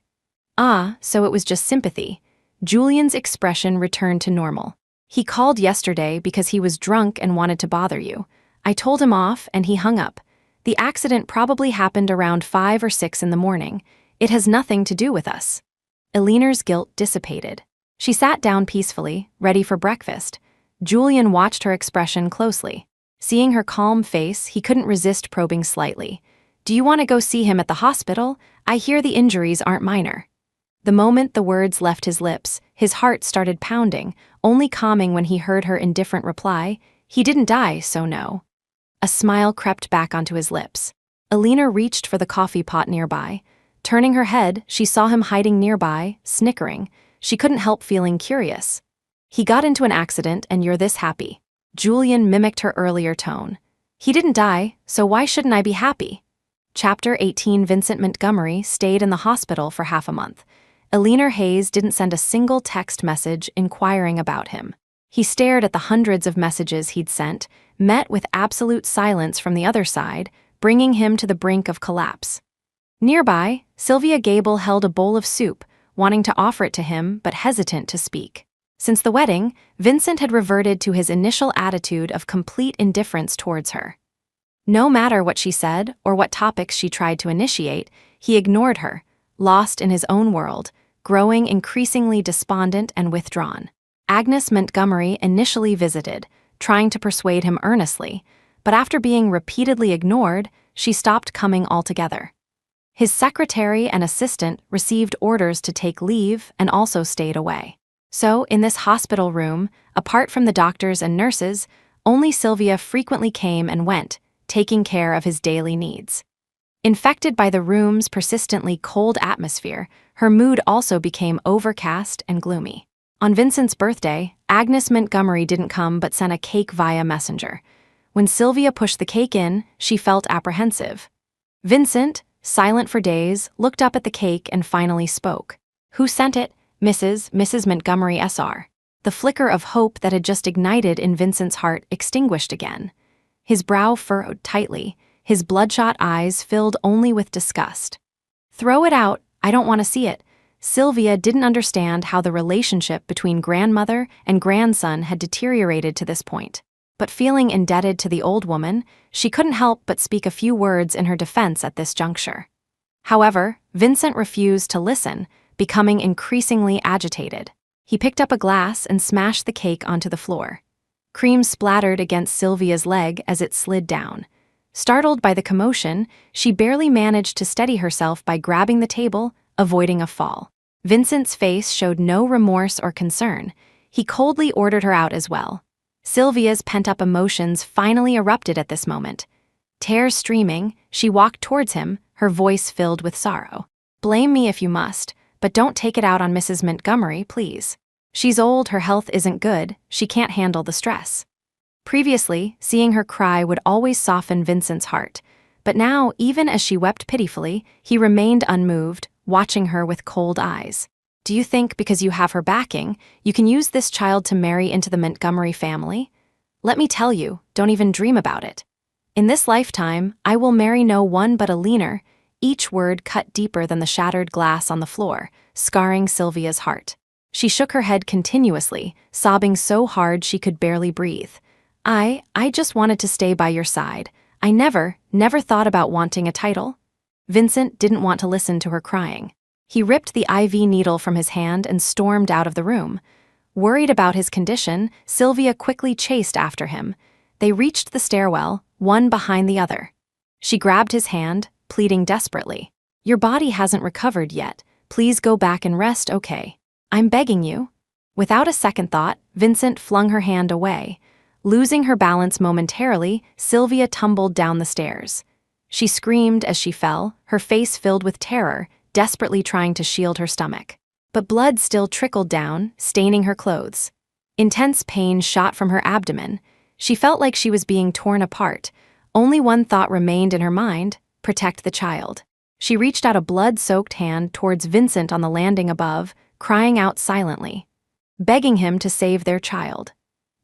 Ah, so it was just sympathy. Julian's expression returned to normal. He called yesterday because he was drunk and wanted to bother you. I told him off and he hung up. The accident probably happened around 5 or 6 in the morning. It has nothing to do with us. Eleanor's guilt dissipated. She sat down peacefully, ready for breakfast. Julian watched her expression closely. Seeing her calm face, he couldn't resist probing slightly. Do you want to go see him at the hospital? I hear the injuries aren't minor. The moment the words left his lips, his heart started pounding, only calming when he heard her indifferent reply, he didn't die, so no. A smile crept back onto his lips. Eleanor reached for the coffee pot nearby. Turning her head, she saw him hiding nearby, snickering. She couldn't help feeling curious. He got into an accident and you're this happy. Julian mimicked her earlier tone. He didn't die, so why shouldn't I be happy? Chapter 18. Vincent Montgomery stayed in the hospital for half a month. Eleanor Hayes didn't send a single text message inquiring about him. He stared at the hundreds of messages he'd sent, met with absolute silence from the other side, bringing him to the brink of collapse. Nearby, Sylvia Gable held a bowl of soup, wanting to offer it to him but hesitant to speak. Since the wedding, Vincent had reverted to his initial attitude of complete indifference towards her. No matter what she said or what topics she tried to initiate, he ignored her, lost in his own world, growing increasingly despondent and withdrawn. Agnes Montgomery initially visited, trying to persuade him earnestly, but after being repeatedly ignored, she stopped coming altogether. His secretary and assistant received orders to take leave and also stayed away. So, in this hospital room, apart from the doctors and nurses, only Sylvia frequently came and went, taking care of his daily needs. Infected by the room's persistently cold atmosphere, her mood also became overcast and gloomy. On Vincent's birthday, Agnes Montgomery didn't come but sent a cake via messenger. When Sylvia pushed the cake in, she felt apprehensive. Vincent, silent for days, looked up at the cake and finally spoke. Who sent it? Mrs. Montgomery SR. The flicker of hope that had just ignited in Vincent's heart extinguished again. His brow furrowed tightly, his bloodshot eyes filled only with disgust. Throw it out, I don't want to see it. Sylvia didn't understand how the relationship between grandmother and grandson had deteriorated to this point. But feeling indebted to the old woman, she couldn't help but speak a few words in her defense at this juncture. However, Vincent refused to listen, becoming increasingly agitated. He picked up a glass and smashed the cake onto the floor. Cream splattered against Sylvia's leg as it slid down. Startled by the commotion, she barely managed to steady herself by grabbing the table, avoiding a fall. Vincent's face showed no remorse or concern. He coldly ordered her out as well. Sylvia's pent-up emotions finally erupted at this moment. Tears streaming, she walked towards him, her voice filled with sorrow. Blame me if you must, but don't take it out on Mrs. Montgomery, please. She's old, her health isn't good, she can't handle the stress. Previously, seeing her cry would always soften Vincent's heart, but now, even as she wept pitifully, he remained unmoved, watching her with cold eyes. Do you think because you have her backing, you can use this child to marry into the Montgomery family? Let me tell you, don't even dream about it. In this lifetime, I will marry no one but Eleanor. Each word cut deeper than the shattered glass on the floor, scarring Sylvia's heart. She shook her head continuously, sobbing so hard she could barely breathe. I just wanted to stay by your side. I never thought about wanting a title. Vincent didn't want to listen to her crying. He ripped the IV needle from his hand and stormed out of the room. Worried about his condition, Sylvia quickly chased after him. They reached the stairwell, one behind the other. She grabbed his hand, pleading desperately. Your body hasn't recovered yet. Please go back and rest, okay? I'm begging you. Without a second thought, Vincent flung her hand away. Losing her balance momentarily, Sylvia tumbled down the stairs. She screamed as she fell, her face filled with terror, desperately trying to shield her stomach. But blood still trickled down, staining her clothes. Intense pain shot from her abdomen. She felt like she was being torn apart. Only one thought remained in her mind: protect the child. She reached out a blood-soaked hand towards Vincent on the landing above, crying out silently, begging him to save their child.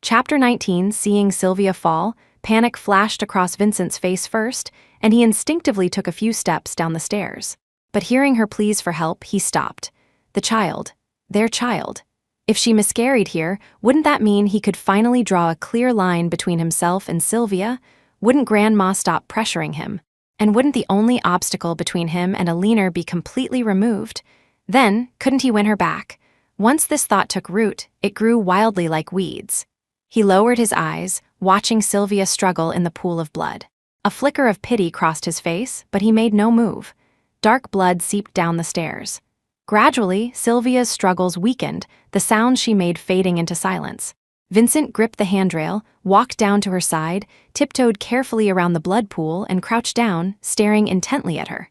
Chapter 19. Seeing Sylvia fall, panic flashed across Vincent's face first, and he instinctively took a few steps down the stairs. But hearing her pleas for help, he stopped. The child. Their child. If she miscarried here, wouldn't that mean he could finally draw a clear line between himself and Sylvia? Wouldn't Grandma stop pressuring him? And wouldn't the only obstacle between him and Alina be completely removed? Then, couldn't he win her back? Once this thought took root, it grew wildly like weeds. He lowered his eyes, watching Sylvia struggle in the pool of blood. A flicker of pity crossed his face, but he made no move. Dark blood seeped down the stairs. Gradually, Sylvia's struggles weakened, the sounds she made fading into silence. Vincent gripped the handrail, walked down to her side, tiptoed carefully around the blood pool, and crouched down, staring intently at her.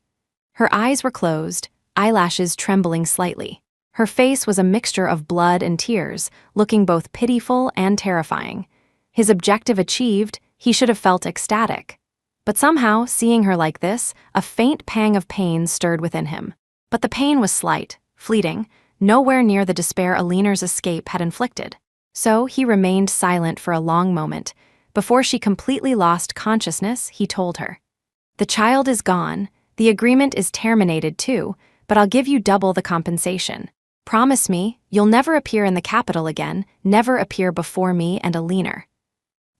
Her eyes were closed, eyelashes trembling slightly. Her face was a mixture of blood and tears, looking both pitiful and terrifying. His objective achieved, he should have felt ecstatic. But somehow, seeing her like this, a faint pang of pain stirred within him. But the pain was slight, fleeting, nowhere near the despair Alina's escape had inflicted. So he remained silent for a long moment. Before she completely lost consciousness, he told her, "The child is gone, the agreement is terminated too, but I'll give you double the compensation. Promise me, you'll never appear in the capital again, never appear before me and Alina."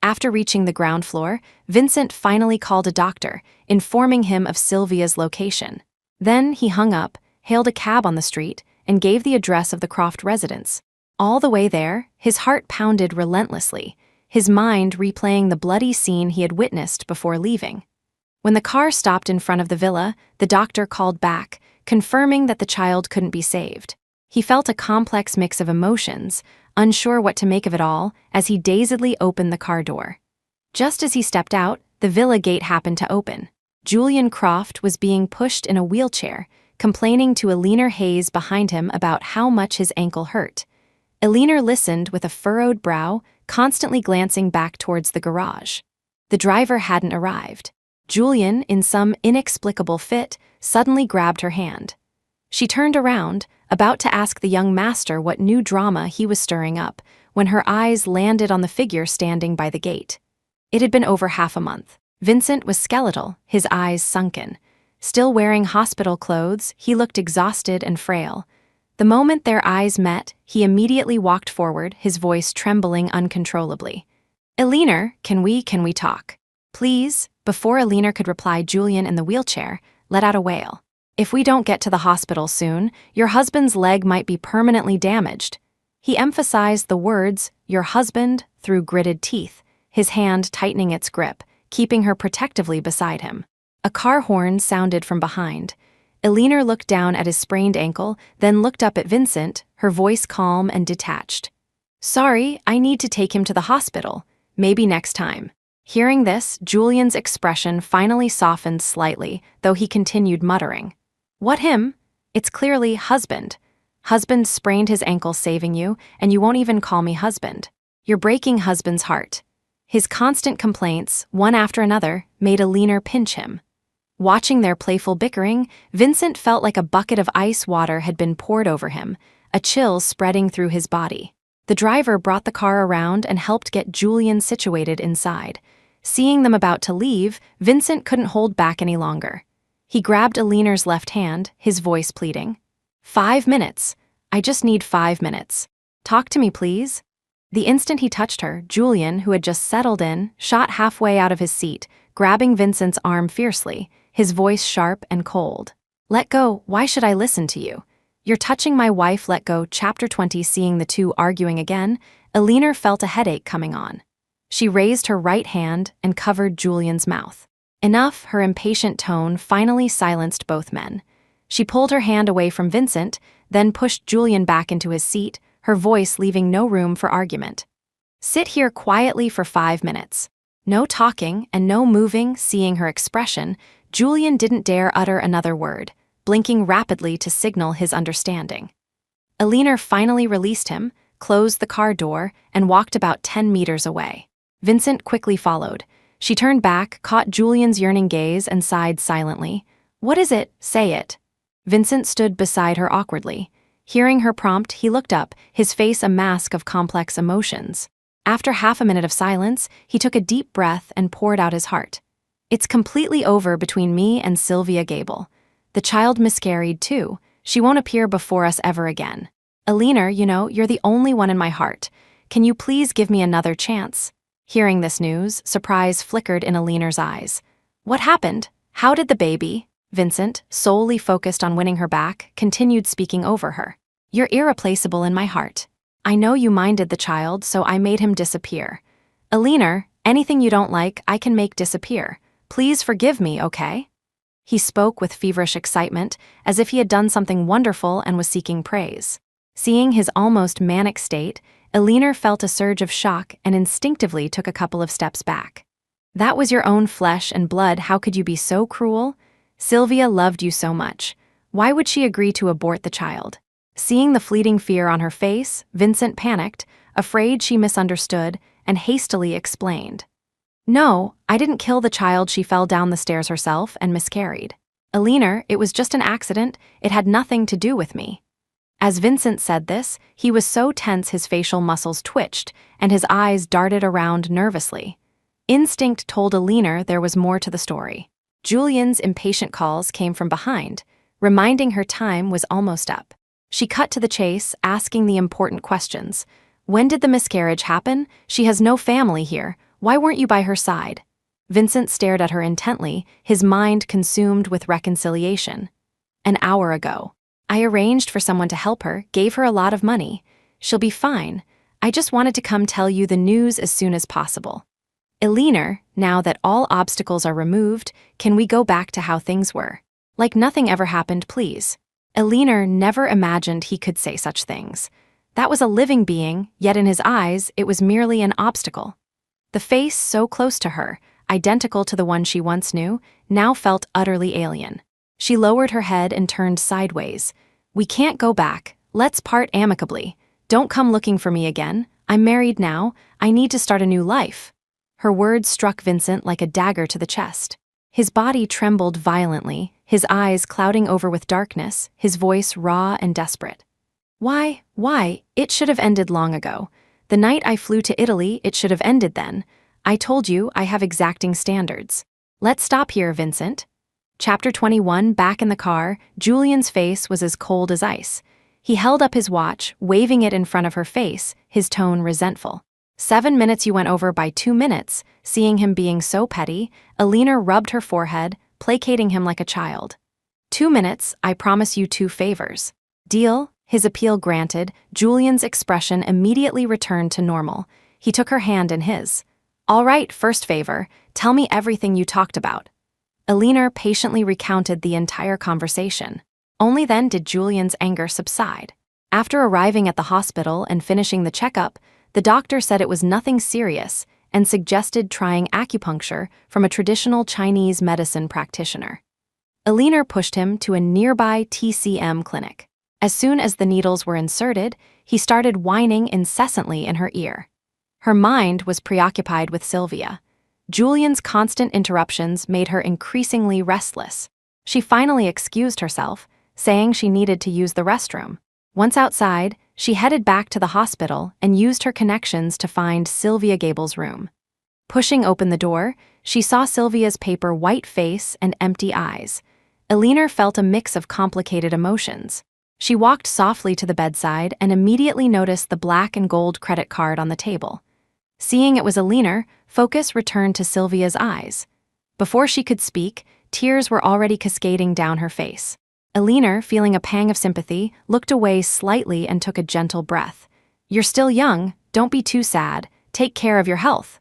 After reaching the ground floor, Vincent finally called a doctor, informing him of Sylvia's location. Then he hung up, hailed a cab on the street, and gave the address of the Croft residence. All the way there, his heart pounded relentlessly, his mind replaying the bloody scene he had witnessed before leaving. When the car stopped in front of the villa, the doctor called back, confirming that the child couldn't be saved. He felt a complex mix of emotions, unsure what to make of it all, as he dazedly opened the car door. Just as he stepped out, the villa gate happened to open. Julian Croft was being pushed in a wheelchair, complaining to Alina Hayes behind him about how much his ankle hurt. Alina listened with a furrowed brow, constantly glancing back towards the garage. The driver hadn't arrived. Julian, in some inexplicable fit, suddenly grabbed her hand. She turned around, about to ask the young master what new drama he was stirring up, when her eyes landed on the figure standing by the gate. It had been over half a month. Vincent was skeletal, his eyes sunken. Still wearing hospital clothes, he looked exhausted and frail. The moment their eyes met, he immediately walked forward, his voice trembling uncontrollably. "Alina, can we talk? Please?" Before Alina could reply, Julian in the wheelchair let out a wail. "If we don't get to the hospital soon, your husband's leg might be permanently damaged." He emphasized the words, "your husband," through gritted teeth, his hand tightening its grip, keeping her protectively beside him. A car horn sounded from behind. Alina looked down at his sprained ankle, then looked up at Vincent, her voice calm and detached. "Sorry, I need to take him to the hospital. Maybe next time." Hearing this, Julian's expression finally softened slightly, though he continued muttering. "What him? It's clearly husband. Husband sprained his ankle saving you, and you won't even call me husband. You're breaking husband's heart." His constant complaints, one after another, made Alina pinch him. Watching their playful bickering, Vincent felt like a bucket of ice water had been poured over him, a chill spreading through his body. The driver brought the car around and helped get Julian situated inside. Seeing them about to leave, Vincent couldn't hold back any longer. He grabbed Alina's left hand, his voice pleading. 5 minutes. I just need 5 minutes. Talk to me, please." The instant he touched her, Julian, who had just settled in, shot halfway out of his seat, grabbing Vincent's arm fiercely, his voice sharp and cold. "Let go, why should I listen to you? You're touching my wife, let go." Chapter 20. Seeing the two arguing again, Alina felt a headache coming on. She raised her right hand and covered Julian's mouth. Enough, her impatient tone finally silenced both men. She pulled her hand away from Vincent, then pushed Julian back into his seat, her voice leaving no room for argument. "Sit here quietly for 5 minutes. No talking and no moving." Seeing her expression, Julian didn't dare utter another word, blinking rapidly to signal his understanding. Alina finally released him, closed the car door, and walked about 10 meters away. Vincent quickly followed. She turned back, caught Julian's yearning gaze, and sighed silently. "What is it? Say it." Vincent stood beside her awkwardly. Hearing her prompt, he looked up, his face a mask of complex emotions. After half a minute of silence, he took a deep breath and poured out his heart. It's completely over between me and Sylvia Gable. The child miscarried too. She won't appear before us ever again. Alina, you're the only one in my heart. Can you please give me another chance? Hearing this news, surprise flickered in Alina's eyes. What happened? How did the baby? Vincent, solely focused on winning her back, continued speaking over her. You're irreplaceable in my heart. I know you minded the child, so I made him disappear. Alina, anything you don't like, I can make disappear. Please forgive me, okay? He spoke with feverish excitement, as if he had done something wonderful and was seeking praise. Seeing his almost manic state, Alina felt a surge of shock and instinctively took a couple of steps back. That was your own flesh and blood, how could you be so cruel? Sylvia loved you so much. Why would she agree to abort the child? Seeing the fleeting fear on her face, Vincent panicked, afraid she misunderstood, and hastily explained. No, I didn't kill the child. She fell down the stairs herself and miscarried. Alina, it was just an accident. It had nothing to do with me. As Vincent said this, he was so tense his facial muscles twitched, and his eyes darted around nervously. Instinct told Alina there was more to the story. Julian's impatient calls came from behind, reminding her time was almost up. She cut to the chase, asking the important questions. When did the miscarriage happen? She has no family here. Why weren't you by her side? Vincent stared at her intently, his mind consumed with reconciliation. An hour ago. I arranged for someone to help her, gave her a lot of money. She'll be fine. I just wanted to come tell you the news as soon as possible. Alina, now that all obstacles are removed, can we go back to how things were? Like nothing ever happened, please. Alina never imagined he could say such things. That was a living being, yet in his eyes, it was merely an obstacle. The face so close to her, identical to the one she once knew, now felt utterly alien. She lowered her head and turned sideways. We can't go back. Let's part amicably. Don't come looking for me again. I'm married now. I need to start a new life. Her words struck Vincent like a dagger to the chest. His body trembled violently, his eyes clouding over with darkness, his voice raw and desperate. Why? It should have ended long ago. The night I flew to Italy, it should have ended then. I told you I have exacting standards. Let's stop here, Vincent. Chapter 21, back in the car, Julian's face was as cold as ice. He held up his watch, waving it in front of her face, his tone resentful. 7 minutes you went over by 2 minutes. Seeing him being so petty, Alina rubbed her forehead, placating him like a child. 2 minutes, I promise you 2 favors. Deal? His appeal granted, Julian's expression immediately returned to normal. He took her hand in his. All right, first favor, tell me everything you talked about. Alina patiently recounted the entire conversation. Only then did Julian's anger subside. After arriving at the hospital and finishing the checkup, the doctor said it was nothing serious and suggested trying acupuncture from a traditional Chinese medicine practitioner. Alina pushed him to a nearby TCM clinic. As soon as the needles were inserted, he started whining incessantly in her ear. Her mind was preoccupied with Sylvia. Julian's constant interruptions made her increasingly restless. She finally excused herself, saying she needed to use the restroom. Once outside, she headed back to the hospital and used her connections to find Sylvia Gable's room. Pushing open the door, she saw Sylvia's paper white face and empty eyes. Alina felt a mix of complicated emotions. She walked softly to the bedside and immediately noticed the black and gold credit card on the table. Seeing it was Alina, focus returned to Sylvia's eyes. Before she could speak, tears were already cascading down her face. Alina, feeling a pang of sympathy, looked away slightly and took a gentle breath. You're still young, don't be too sad, take care of your health.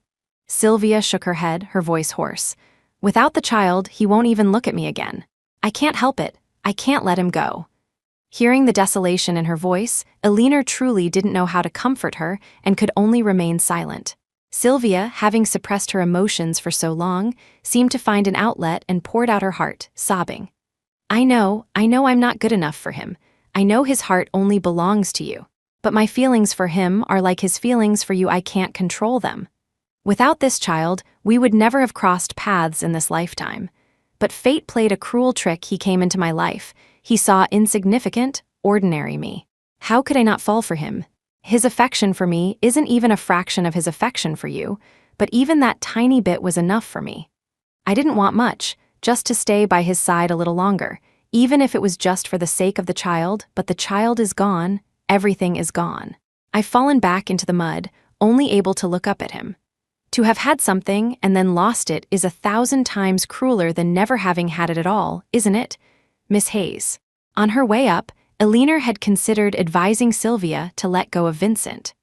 Sylvia shook her head, her voice hoarse. Without the child, he won't even look at me again. I can't help it, I can't let him go. Hearing the desolation in her voice, Alina truly didn't know how to comfort her and could only remain silent. Sylvia, having suppressed her emotions for so long, seemed to find an outlet and poured out her heart, sobbing. I know I'm not good enough for him. I know his heart only belongs to you. But my feelings for him are like his feelings for you. I can't control them. Without this child, we would never have crossed paths in this lifetime. But fate played a cruel trick. He came into my life. He saw insignificant, ordinary me. How could I not fall for him? His affection for me isn't even a fraction of his affection for you, but even that tiny bit was enough for me. I didn't want much, just to stay by his side a little longer, even if it was just for the sake of the child, but the child is gone, everything is gone. I've fallen back into the mud, only able to look up at him. To have had something and then lost it is 1,000 times crueler than never having had it at all, isn't it, Miss Hayes? On her way up, Eleanor had considered advising Sylvia to let go of Vincent.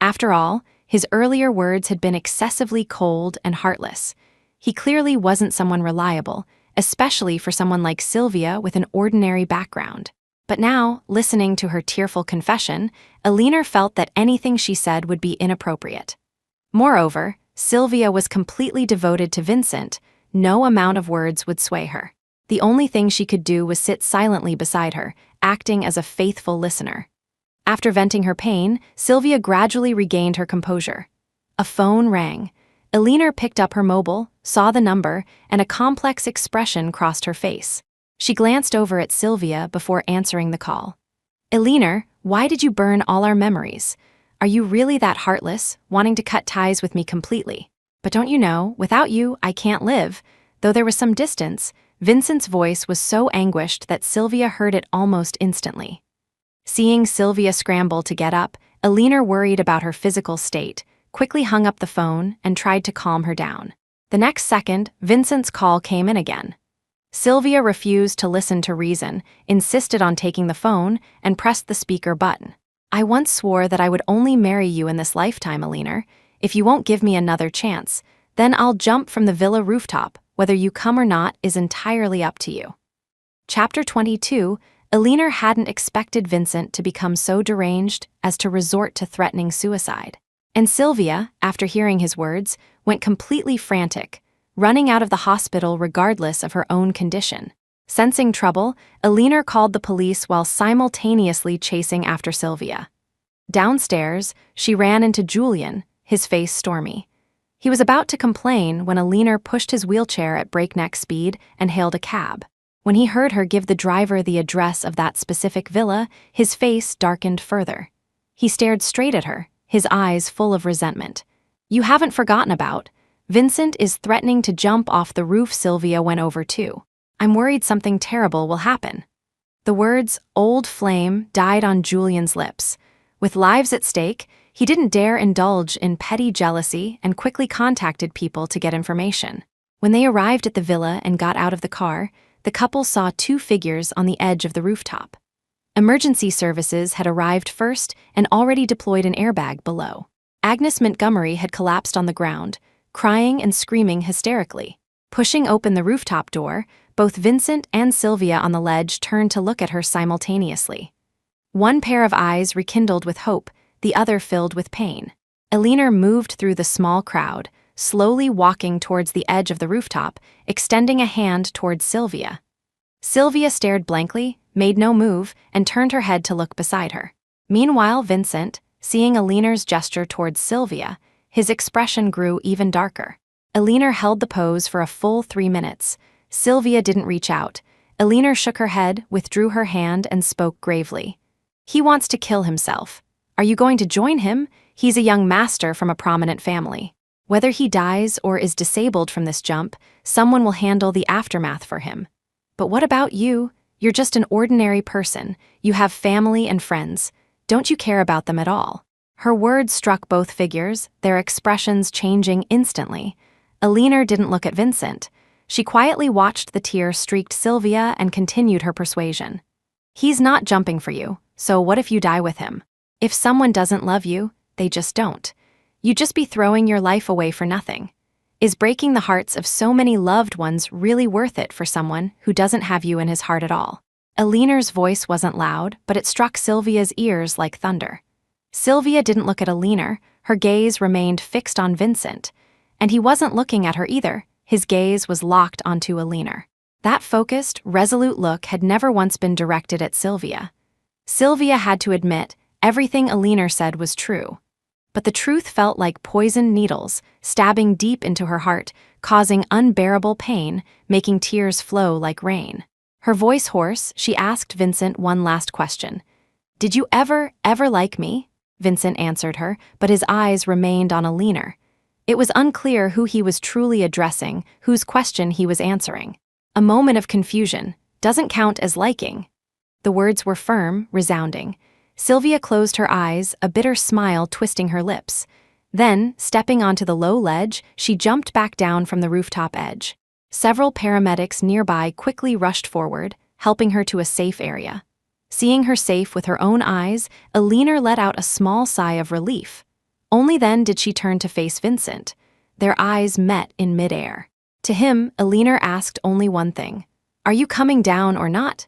After all, his earlier words had been excessively cold and heartless. He clearly wasn't someone reliable, especially for someone like Sylvia with an ordinary background. But now, listening to her tearful confession, Eleanor felt that anything she said would be inappropriate. Moreover, Sylvia was completely devoted to Vincent. No amount of words would sway her. The only thing she could do was sit silently beside her, acting as a faithful listener. After venting her pain, Sylvia gradually regained her composure. A phone rang. Eleanor picked up her mobile, saw the number, and a complex expression crossed her face. She glanced over at Sylvia before answering the call. "Eleanor, why did you burn all our memories? Are you really that heartless, wanting to cut ties with me completely? But don't you know, without you, I can't live." Though there was some distance, Vincent's voice was so anguished that Sylvia heard it almost instantly. Seeing Sylvia scramble to get up, Eleanor worried about her physical state, quickly hung up the phone and tried to calm her down. The next second, Vincent's call came in again. Sylvia refused to listen to reason, insisted on taking the phone, and pressed the speaker button. "I once swore that I would only marry you in this lifetime, Eleanor. If you won't give me another chance, then I'll jump from the villa rooftop. Whether you come or not is entirely up to you." Chapter 22. Eleanor hadn't expected Vincent to become so deranged as to resort to threatening suicide. And Sylvia, after hearing his words, went completely frantic, running out of the hospital regardless of her own condition. Sensing trouble, Eleanor called the police while simultaneously chasing after Sylvia. Downstairs, she ran into Julian, his face stormy. He was about to complain when Eleanor pushed his wheelchair at breakneck speed and hailed a cab. When he heard her give the driver the address of that specific villa, his face darkened further. He stared straight at her, his eyes full of resentment. "You haven't forgotten about. Vincent is threatening to jump off the roof." Sylvia went over too. "I'm worried something terrible will happen." The words, "old flame," died on Julian's lips. With lives at stake, he didn't dare indulge in petty jealousy and quickly contacted people to get information. When they arrived at the villa and got out of the car, the couple saw two figures on the edge of the rooftop. Emergency services had arrived first and already deployed an airbag below. Agnes Montgomery had collapsed on the ground, crying and screaming hysterically. Pushing open the rooftop door, both Vincent and Sylvia on the ledge turned to look at her simultaneously. One pair of eyes rekindled with hope, the other filled with pain. Eleanor moved through the small crowd, slowly walking towards the edge of the rooftop, extending a hand towards Sylvia. Sylvia stared blankly, made no move, and turned her head to look beside her. Meanwhile, Vincent, seeing Eleanor's gesture towards Sylvia, his expression grew even darker. Eleanor held the pose for a full 3 minutes. Sylvia didn't reach out. Eleanor shook her head, withdrew her hand, and spoke gravely. "He wants to kill himself. Are you going to join him? He's a young master from a prominent family. Whether he dies or is disabled from this jump, someone will handle the aftermath for him. But what about you? You're just an ordinary person. You have family and friends. Don't you care about them at all?" Her words struck both figures, their expressions changing instantly. Eleanor didn't look at Vincent. She quietly watched the tear-streaked Sylvia and continued her persuasion. "He's not jumping for you, so what if you die with him? If someone doesn't love you, they just don't. You'd just be throwing your life away for nothing. Is breaking the hearts of so many loved ones really worth it for someone who doesn't have you in his heart at all?" Eleanor's voice wasn't loud, but it struck Sylvia's ears like thunder. Sylvia didn't look at Eleanor, her gaze remained fixed on Vincent. And he wasn't looking at her either, his gaze was locked onto Eleanor. That focused, resolute look had never once been directed at Sylvia. Sylvia had to admit, everything Eleanor said was true. But the truth felt like poisoned needles, stabbing deep into her heart, causing unbearable pain, making tears flow like rain. Her voice hoarse, she asked Vincent one last question. "Did you ever like me?" Vincent answered her, but his eyes remained on Alina. It was unclear who he was truly addressing, whose question he was answering. A moment of confusion. Doesn't count as liking. The words were firm, resounding. Sylvia closed her eyes, a bitter smile twisting her lips. Then, stepping onto the low ledge, she jumped back down from the rooftop edge. Several paramedics nearby quickly rushed forward, helping her to a safe area. Seeing her safe with her own eyes, Alina let out a small sigh of relief. Only then did she turn to face Vincent. Their eyes met in midair. To him, Alina asked only one thing. "Are you coming down or not?"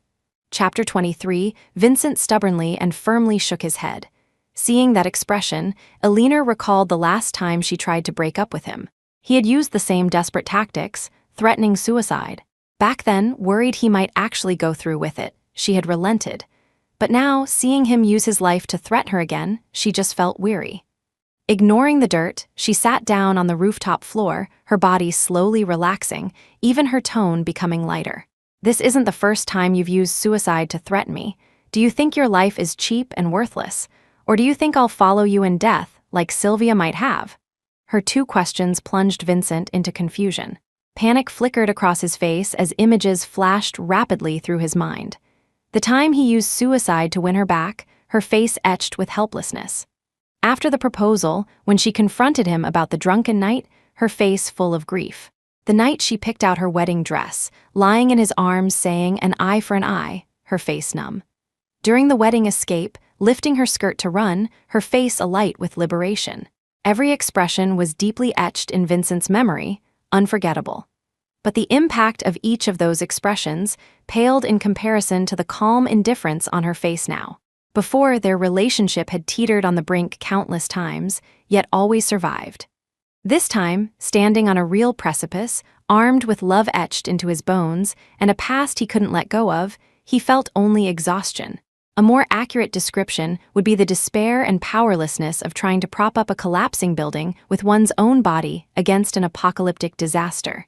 Chapter 23, Vincent stubbornly and firmly shook his head. Seeing that expression, Alina recalled the last time she tried to break up with him. He had used the same desperate tactics, threatening suicide. Back then, worried he might actually go through with it, she had relented. But now, seeing him use his life to threaten her again, she just felt weary. Ignoring the dirt, she sat down on the rooftop floor, her body slowly relaxing, even her tone becoming lighter. "This isn't the first time you've used suicide to threaten me. Do you think your life is cheap and worthless? Or do you think I'll follow you in death, like Sylvia might have?" Her two questions plunged Vincent into confusion. Panic flickered across his face as images flashed rapidly through his mind. The time he used suicide to win her back, her face etched with helplessness. After the proposal, when she confronted him about the drunken night, her face full of grief. The night she picked out her wedding dress, lying in his arms saying an eye for an eye, her face numb. During the wedding escape, lifting her skirt to run, her face alight with liberation. Every expression was deeply etched in Vincent's memory, unforgettable. But the impact of each of those expressions paled in comparison to the calm indifference on her face now. Before, their relationship had teetered on the brink countless times, yet always survived. This time, standing on a real precipice, armed with love etched into his bones and a past he couldn't let go of, he felt only exhaustion. A more accurate description would be the despair and powerlessness of trying to prop up a collapsing building with one's own body against an apocalyptic disaster.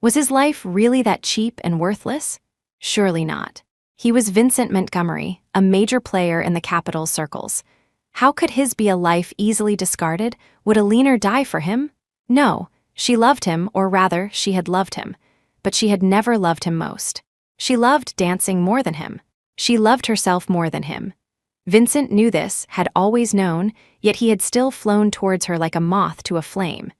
Was his life really that cheap and worthless? Surely not. He was Vincent Montgomery, a major player in the capital's circles. How could his be a life easily discarded? Would Alina die for him? No, she loved him, or rather, she had loved him. But she had never loved him most. She loved dancing more than him. She loved herself more than him. Vincent knew this, had always known, yet he had still flown towards her like a moth to a flame.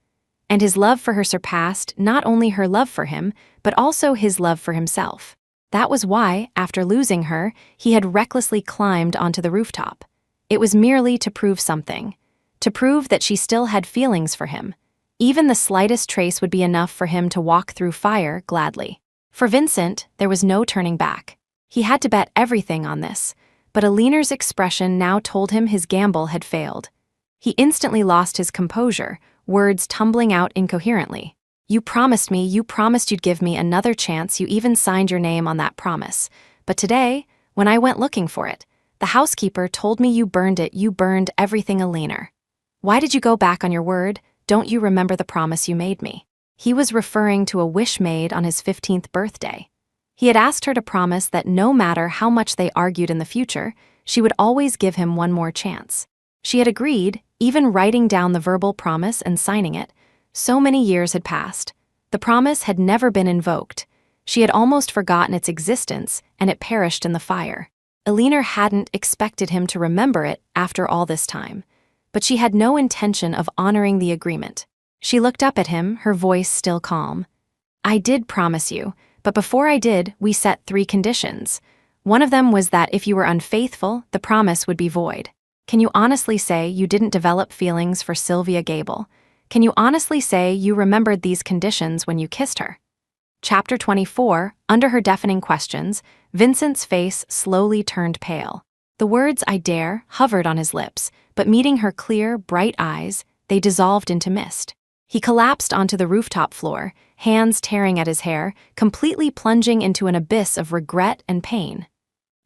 And his love for her surpassed not only her love for him, but also his love for himself. That was why, after losing her, he had recklessly climbed onto the rooftop. It was merely to prove something. To prove that she still had feelings for him. Even the slightest trace would be enough for him to walk through fire gladly. For Vincent, there was no turning back. He had to bet everything on this, but Alina's expression now told him his gamble had failed. He instantly lost his composure, words tumbling out incoherently. You promised you'd give me another chance, you even signed your name on that promise. But today, when I went looking for it, the housekeeper told me you burned it, you burned everything, Alina. Why did you go back on your word? Don't you remember the promise you made me?" He was referring to a wish made on his 15th birthday. He had asked her to promise that no matter how much they argued in the future, she would always give him one more chance. She had agreed, even writing down the verbal promise and signing it. So many years had passed. The promise had never been invoked. She had almost forgotten its existence, and it perished in the fire. Alina hadn't expected him to remember it after all this time. But she had no intention of honoring the agreement. She looked up at him, her voice still calm. "I did promise you, but before I did, we set 3 conditions. One of them was that if you were unfaithful, the promise would be void. Can you honestly say you didn't develop feelings for Sylvia Gable? Can you honestly say you remembered these conditions when you kissed her?" Chapter 24, under her deafening questions, Vincent's face slowly turned pale. The words "I dare" hovered on his lips, but meeting her clear, bright eyes, they dissolved into mist. He collapsed onto the rooftop floor, hands tearing at his hair, completely plunging into an abyss of regret and pain.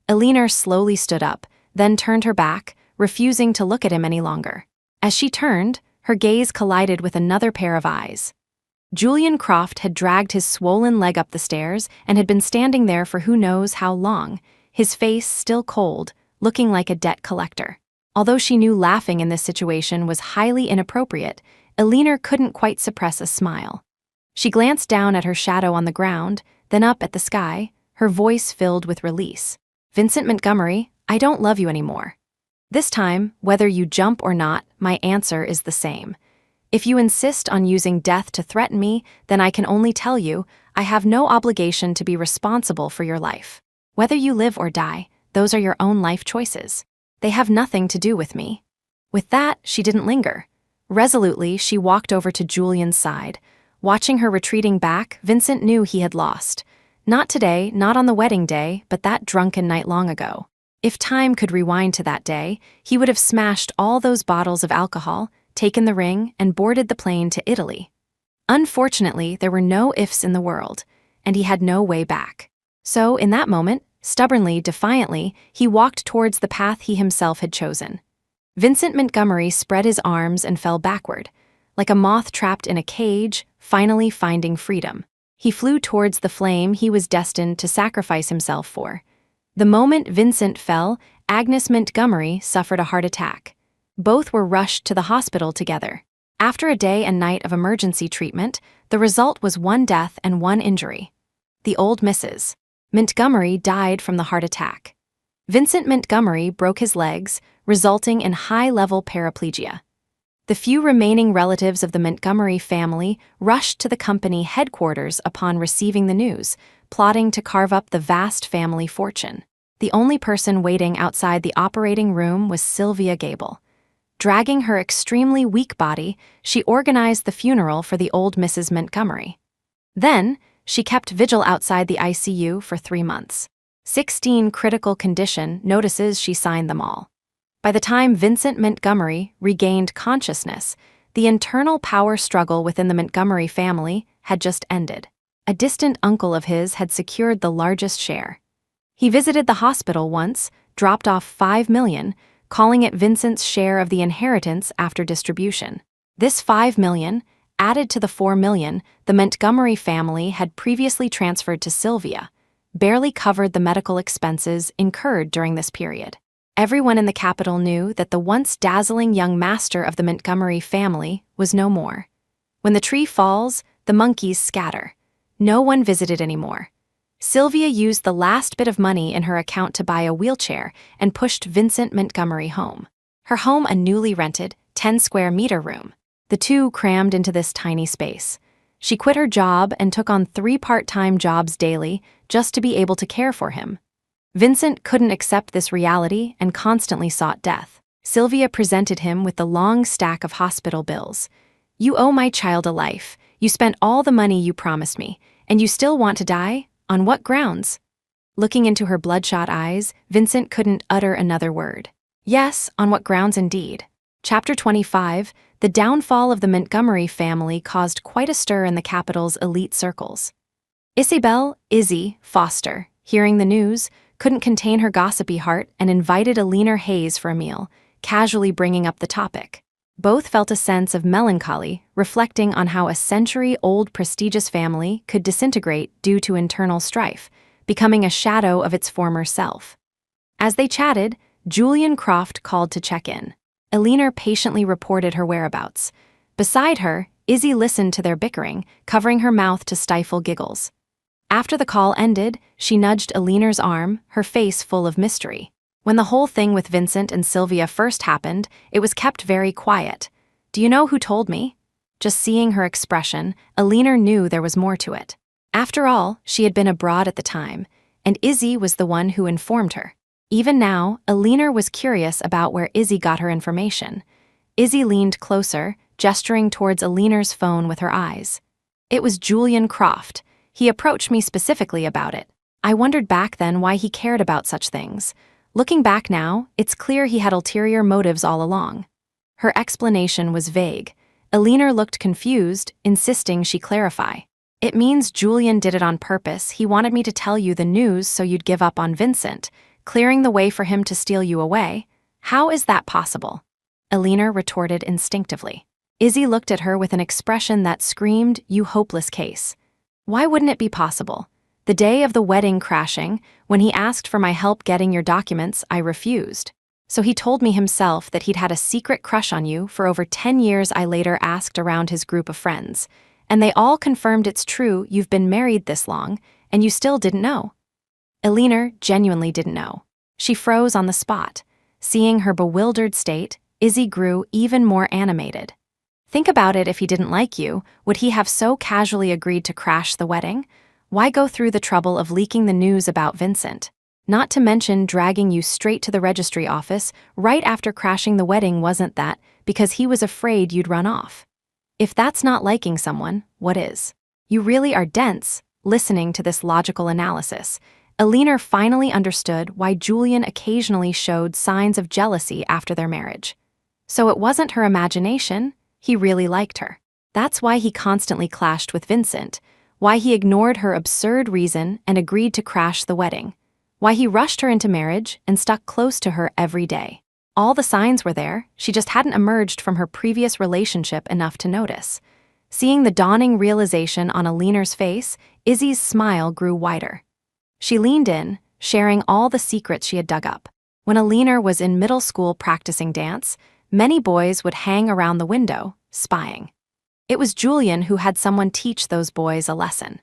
Alina slowly stood up, then turned her back, refusing to look at him any longer. As she turned, her gaze collided with another pair of eyes. Julian Croft had dragged his swollen leg up the stairs and had been standing there for who knows how long, his face still cold, looking like a debt collector. Although she knew laughing in this situation was highly inappropriate, Eleanor couldn't quite suppress a smile. She glanced down at her shadow on the ground, then up at the sky, her voice filled with release. "Vincent Montgomery, I don't love you anymore. This time, whether you jump or not, my answer is the same. If you insist on using death to threaten me, then I can only tell you, I have no obligation to be responsible for your life. Whether you live or die, those are your own life choices. They have nothing to do with me." With that, she didn't linger. Resolutely, she walked over to Julian's side. Watching her retreating back, Vincent knew he had lost. Not today, not on the wedding day, but that drunken night long ago. If time could rewind to that day, he would have smashed all those bottles of alcohol, taken the ring, and boarded the plane to Italy. Unfortunately, there were no ifs in the world, and he had no way back. So, in that moment, stubbornly, defiantly, he walked towards the path he himself had chosen. Vincent Montgomery spread his arms and fell backward, like a moth trapped in a cage, finally finding freedom. He flew towards the flame he was destined to sacrifice himself for. The moment Vincent fell, Agnes Montgomery suffered a heart attack. Both were rushed to the hospital together. After a day and night of emergency treatment, the result was 1 death and 1 injury. The old Mrs. Montgomery died from the heart attack. Vincent Montgomery broke his legs, resulting in high-level paraplegia. The few remaining relatives of the Montgomery family rushed to the company headquarters upon receiving the news, plotting to carve up the vast family fortune. The only person waiting outside the operating room was Sylvia Gable. Dragging her extremely weak body, she organized the funeral for the old Mrs. Montgomery. Then, she kept vigil outside the ICU for 3 months. 16 critical condition notices she signed them all. By the time Vincent Montgomery regained consciousness, the internal power struggle within the Montgomery family had just ended. A distant uncle of his had secured the largest share. He visited the hospital once, dropped off $5 million, calling it Vincent's share of the inheritance after distribution. This $5 million, added to the $4 million the Montgomery family had previously transferred to Sylvia, barely covered the medical expenses incurred during this period. Everyone in the capital knew that the once dazzling young master of the Montgomery family was no more. When the tree falls, the monkeys scatter. No one visited anymore. Sylvia used the last bit of money in her account to buy a wheelchair and pushed Vincent Montgomery home. Her home a newly rented, 10-square-meter room. The two crammed into this tiny space. She quit her job and took on 3 part-time jobs daily just to be able to care for him. Vincent couldn't accept this reality and constantly sought death. Sylvia presented him with the long stack of hospital bills. "You owe my child a life. You spent all the money you promised me, and you still want to die? On what grounds?" Looking into her bloodshot eyes, Vincent couldn't utter another word. Yes, on what grounds indeed. Chapter 25, the downfall of the Montgomery family caused quite a stir in the capital's elite circles. Isabel, Izzy, Foster, hearing the news, couldn't contain her gossipy heart and invited Eleanor Hayes for a meal, casually bringing up the topic. Both felt a sense of melancholy, reflecting on how a century-old prestigious family could disintegrate due to internal strife, becoming a shadow of its former self. As they chatted, Julian Croft called to check in. Eleanor patiently reported her whereabouts. Beside her, Izzy listened to their bickering, covering her mouth to stifle giggles. After the call ended, she nudged Eleanor's arm, her face full of mystery. When the whole thing with Vincent and Sylvia first happened, it was kept very quiet. "Do you know who told me?" Just seeing her expression, Eleanor knew there was more to it. After all, she had been abroad at the time, and Izzy was the one who informed her. Even now, Eleanor was curious about where Izzy got her information. Izzy leaned closer, gesturing towards Eleanor's phone with her eyes. "It was Julian Croft. He approached me specifically about it. I wondered back then why he cared about such things. Looking back now, it's clear he had ulterior motives all along." Her explanation was vague. Eleanor looked confused, insisting she clarify. "It means Julian did it on purpose. He wanted me to tell you the news so you'd give up on Vincent, clearing the way for him to steal you away. How is that possible?" Eleanor retorted instinctively. Izzy looked at her with an expression that screamed, "You hopeless case." "Why wouldn't it be possible? The day of the wedding crashing, when he asked for my help getting your documents, I refused. So he told me himself that he'd had a secret crush on you for over 10 years. I later asked around his group of friends, and they all confirmed it's true. You've been married this long, and you still didn't know. Eleanor genuinely didn't know. She froze on the spot. Seeing her bewildered state, Izzy grew even more animated. Think about it, if he didn't like you, would he have so casually agreed to crash the wedding? Why go through the trouble of leaking the news about Vincent? Not to mention dragging you straight to the registry office right after crashing the wedding. Wasn't that because he was afraid you'd run off? If that's not liking someone, what is? You really are dense. Listening to this logical analysis, Eleanor finally understood why Julian occasionally showed signs of jealousy after their marriage. So it wasn't her imagination, he really liked her. That's why he constantly clashed with Vincent, why he ignored her absurd reason and agreed to crash the wedding, why he rushed her into marriage and stuck close to her every day. All the signs were there, she just hadn't emerged from her previous relationship enough to notice. Seeing the dawning realization on Eleanor's face, Izzy's smile grew wider. She leaned in, sharing all the secrets she had dug up. When Eleanor was in middle school practicing dance, many boys would hang around the window, spying. It was Julian who had someone teach those boys a lesson.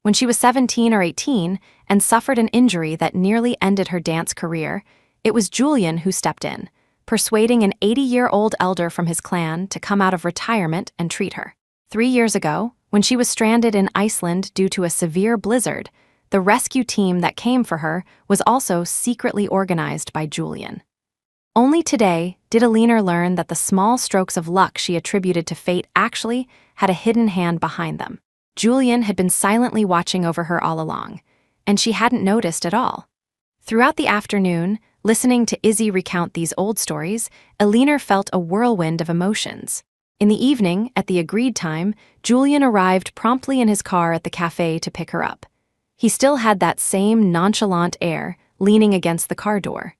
When she was 17 or 18 and suffered an injury that nearly ended her dance career, it was Julian who stepped in, persuading an 80-year-old elder from his clan to come out of retirement and treat her. 3 years ago, when she was stranded in Iceland due to a severe blizzard, the rescue team that came for her was also secretly organized by Julian. Only today did Eleanor learn that the small strokes of luck she attributed to fate actually had a hidden hand behind them. Julian had been silently watching over her all along, and she hadn't noticed at all. Throughout the afternoon, listening to Izzy recount these old stories, Eleanor felt a whirlwind of emotions. In the evening, at the agreed time, Julian arrived promptly in his car at the cafe to pick her up. He still had that same nonchalant air, leaning against the car door.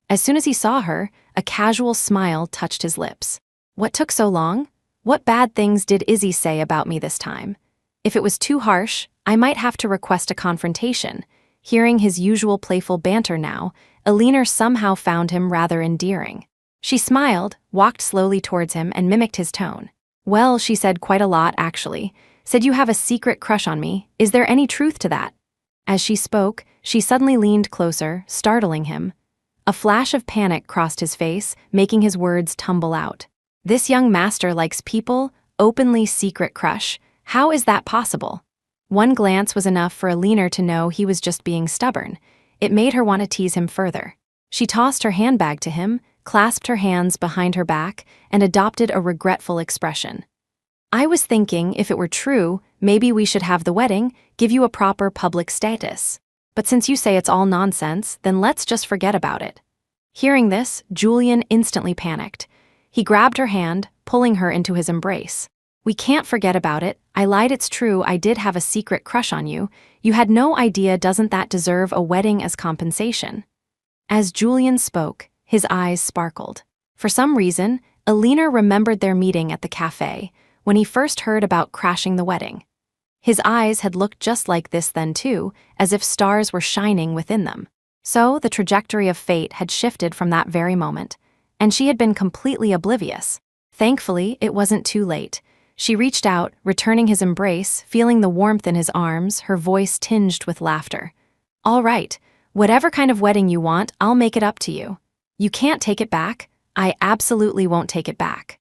As soon as he saw her, a casual smile touched his lips. What took so long? What bad things did Izzy say about me this time? If it was too harsh, I might have to request a confrontation. Hearing his usual playful banter now, Eleanor somehow found him rather endearing. She smiled, walked slowly towards him, and mimicked his tone. Well, she said, quite a lot, actually. Said you have a secret crush on me. Is there any truth to that? As she spoke, she suddenly leaned closer, startling him. A flash of panic crossed his face, making his words tumble out. This young master likes people, openly secret crush. How is that possible? One glance was enough for Eleanor to know he was just being stubborn. It made her want to tease him further. She tossed her handbag to him, clasped her hands behind her back, and adopted a regretful expression. I was thinking, if it were true, maybe we should have the wedding, give you a proper public status. But since you say it's all nonsense, then let's just forget about it. Hearing this, Julian instantly panicked. He grabbed her hand, pulling her into his embrace. We can't forget about it. I lied, it's true, I did have a secret crush on you. You had no idea. Doesn't that deserve a wedding as compensation? As Julian spoke, his eyes sparkled. For some reason, Eleanor remembered their meeting at the cafe, when he first heard about crashing the wedding. His eyes had looked just like this then too, as if stars were shining within them. So the trajectory of fate had shifted from that very moment, and she had been completely oblivious. Thankfully, it wasn't too late. She reached out, returning his embrace, feeling the warmth in his arms, her voice tinged with laughter. All right, whatever kind of wedding you want, I'll make it up to you. You can't take it back. I absolutely won't take it back.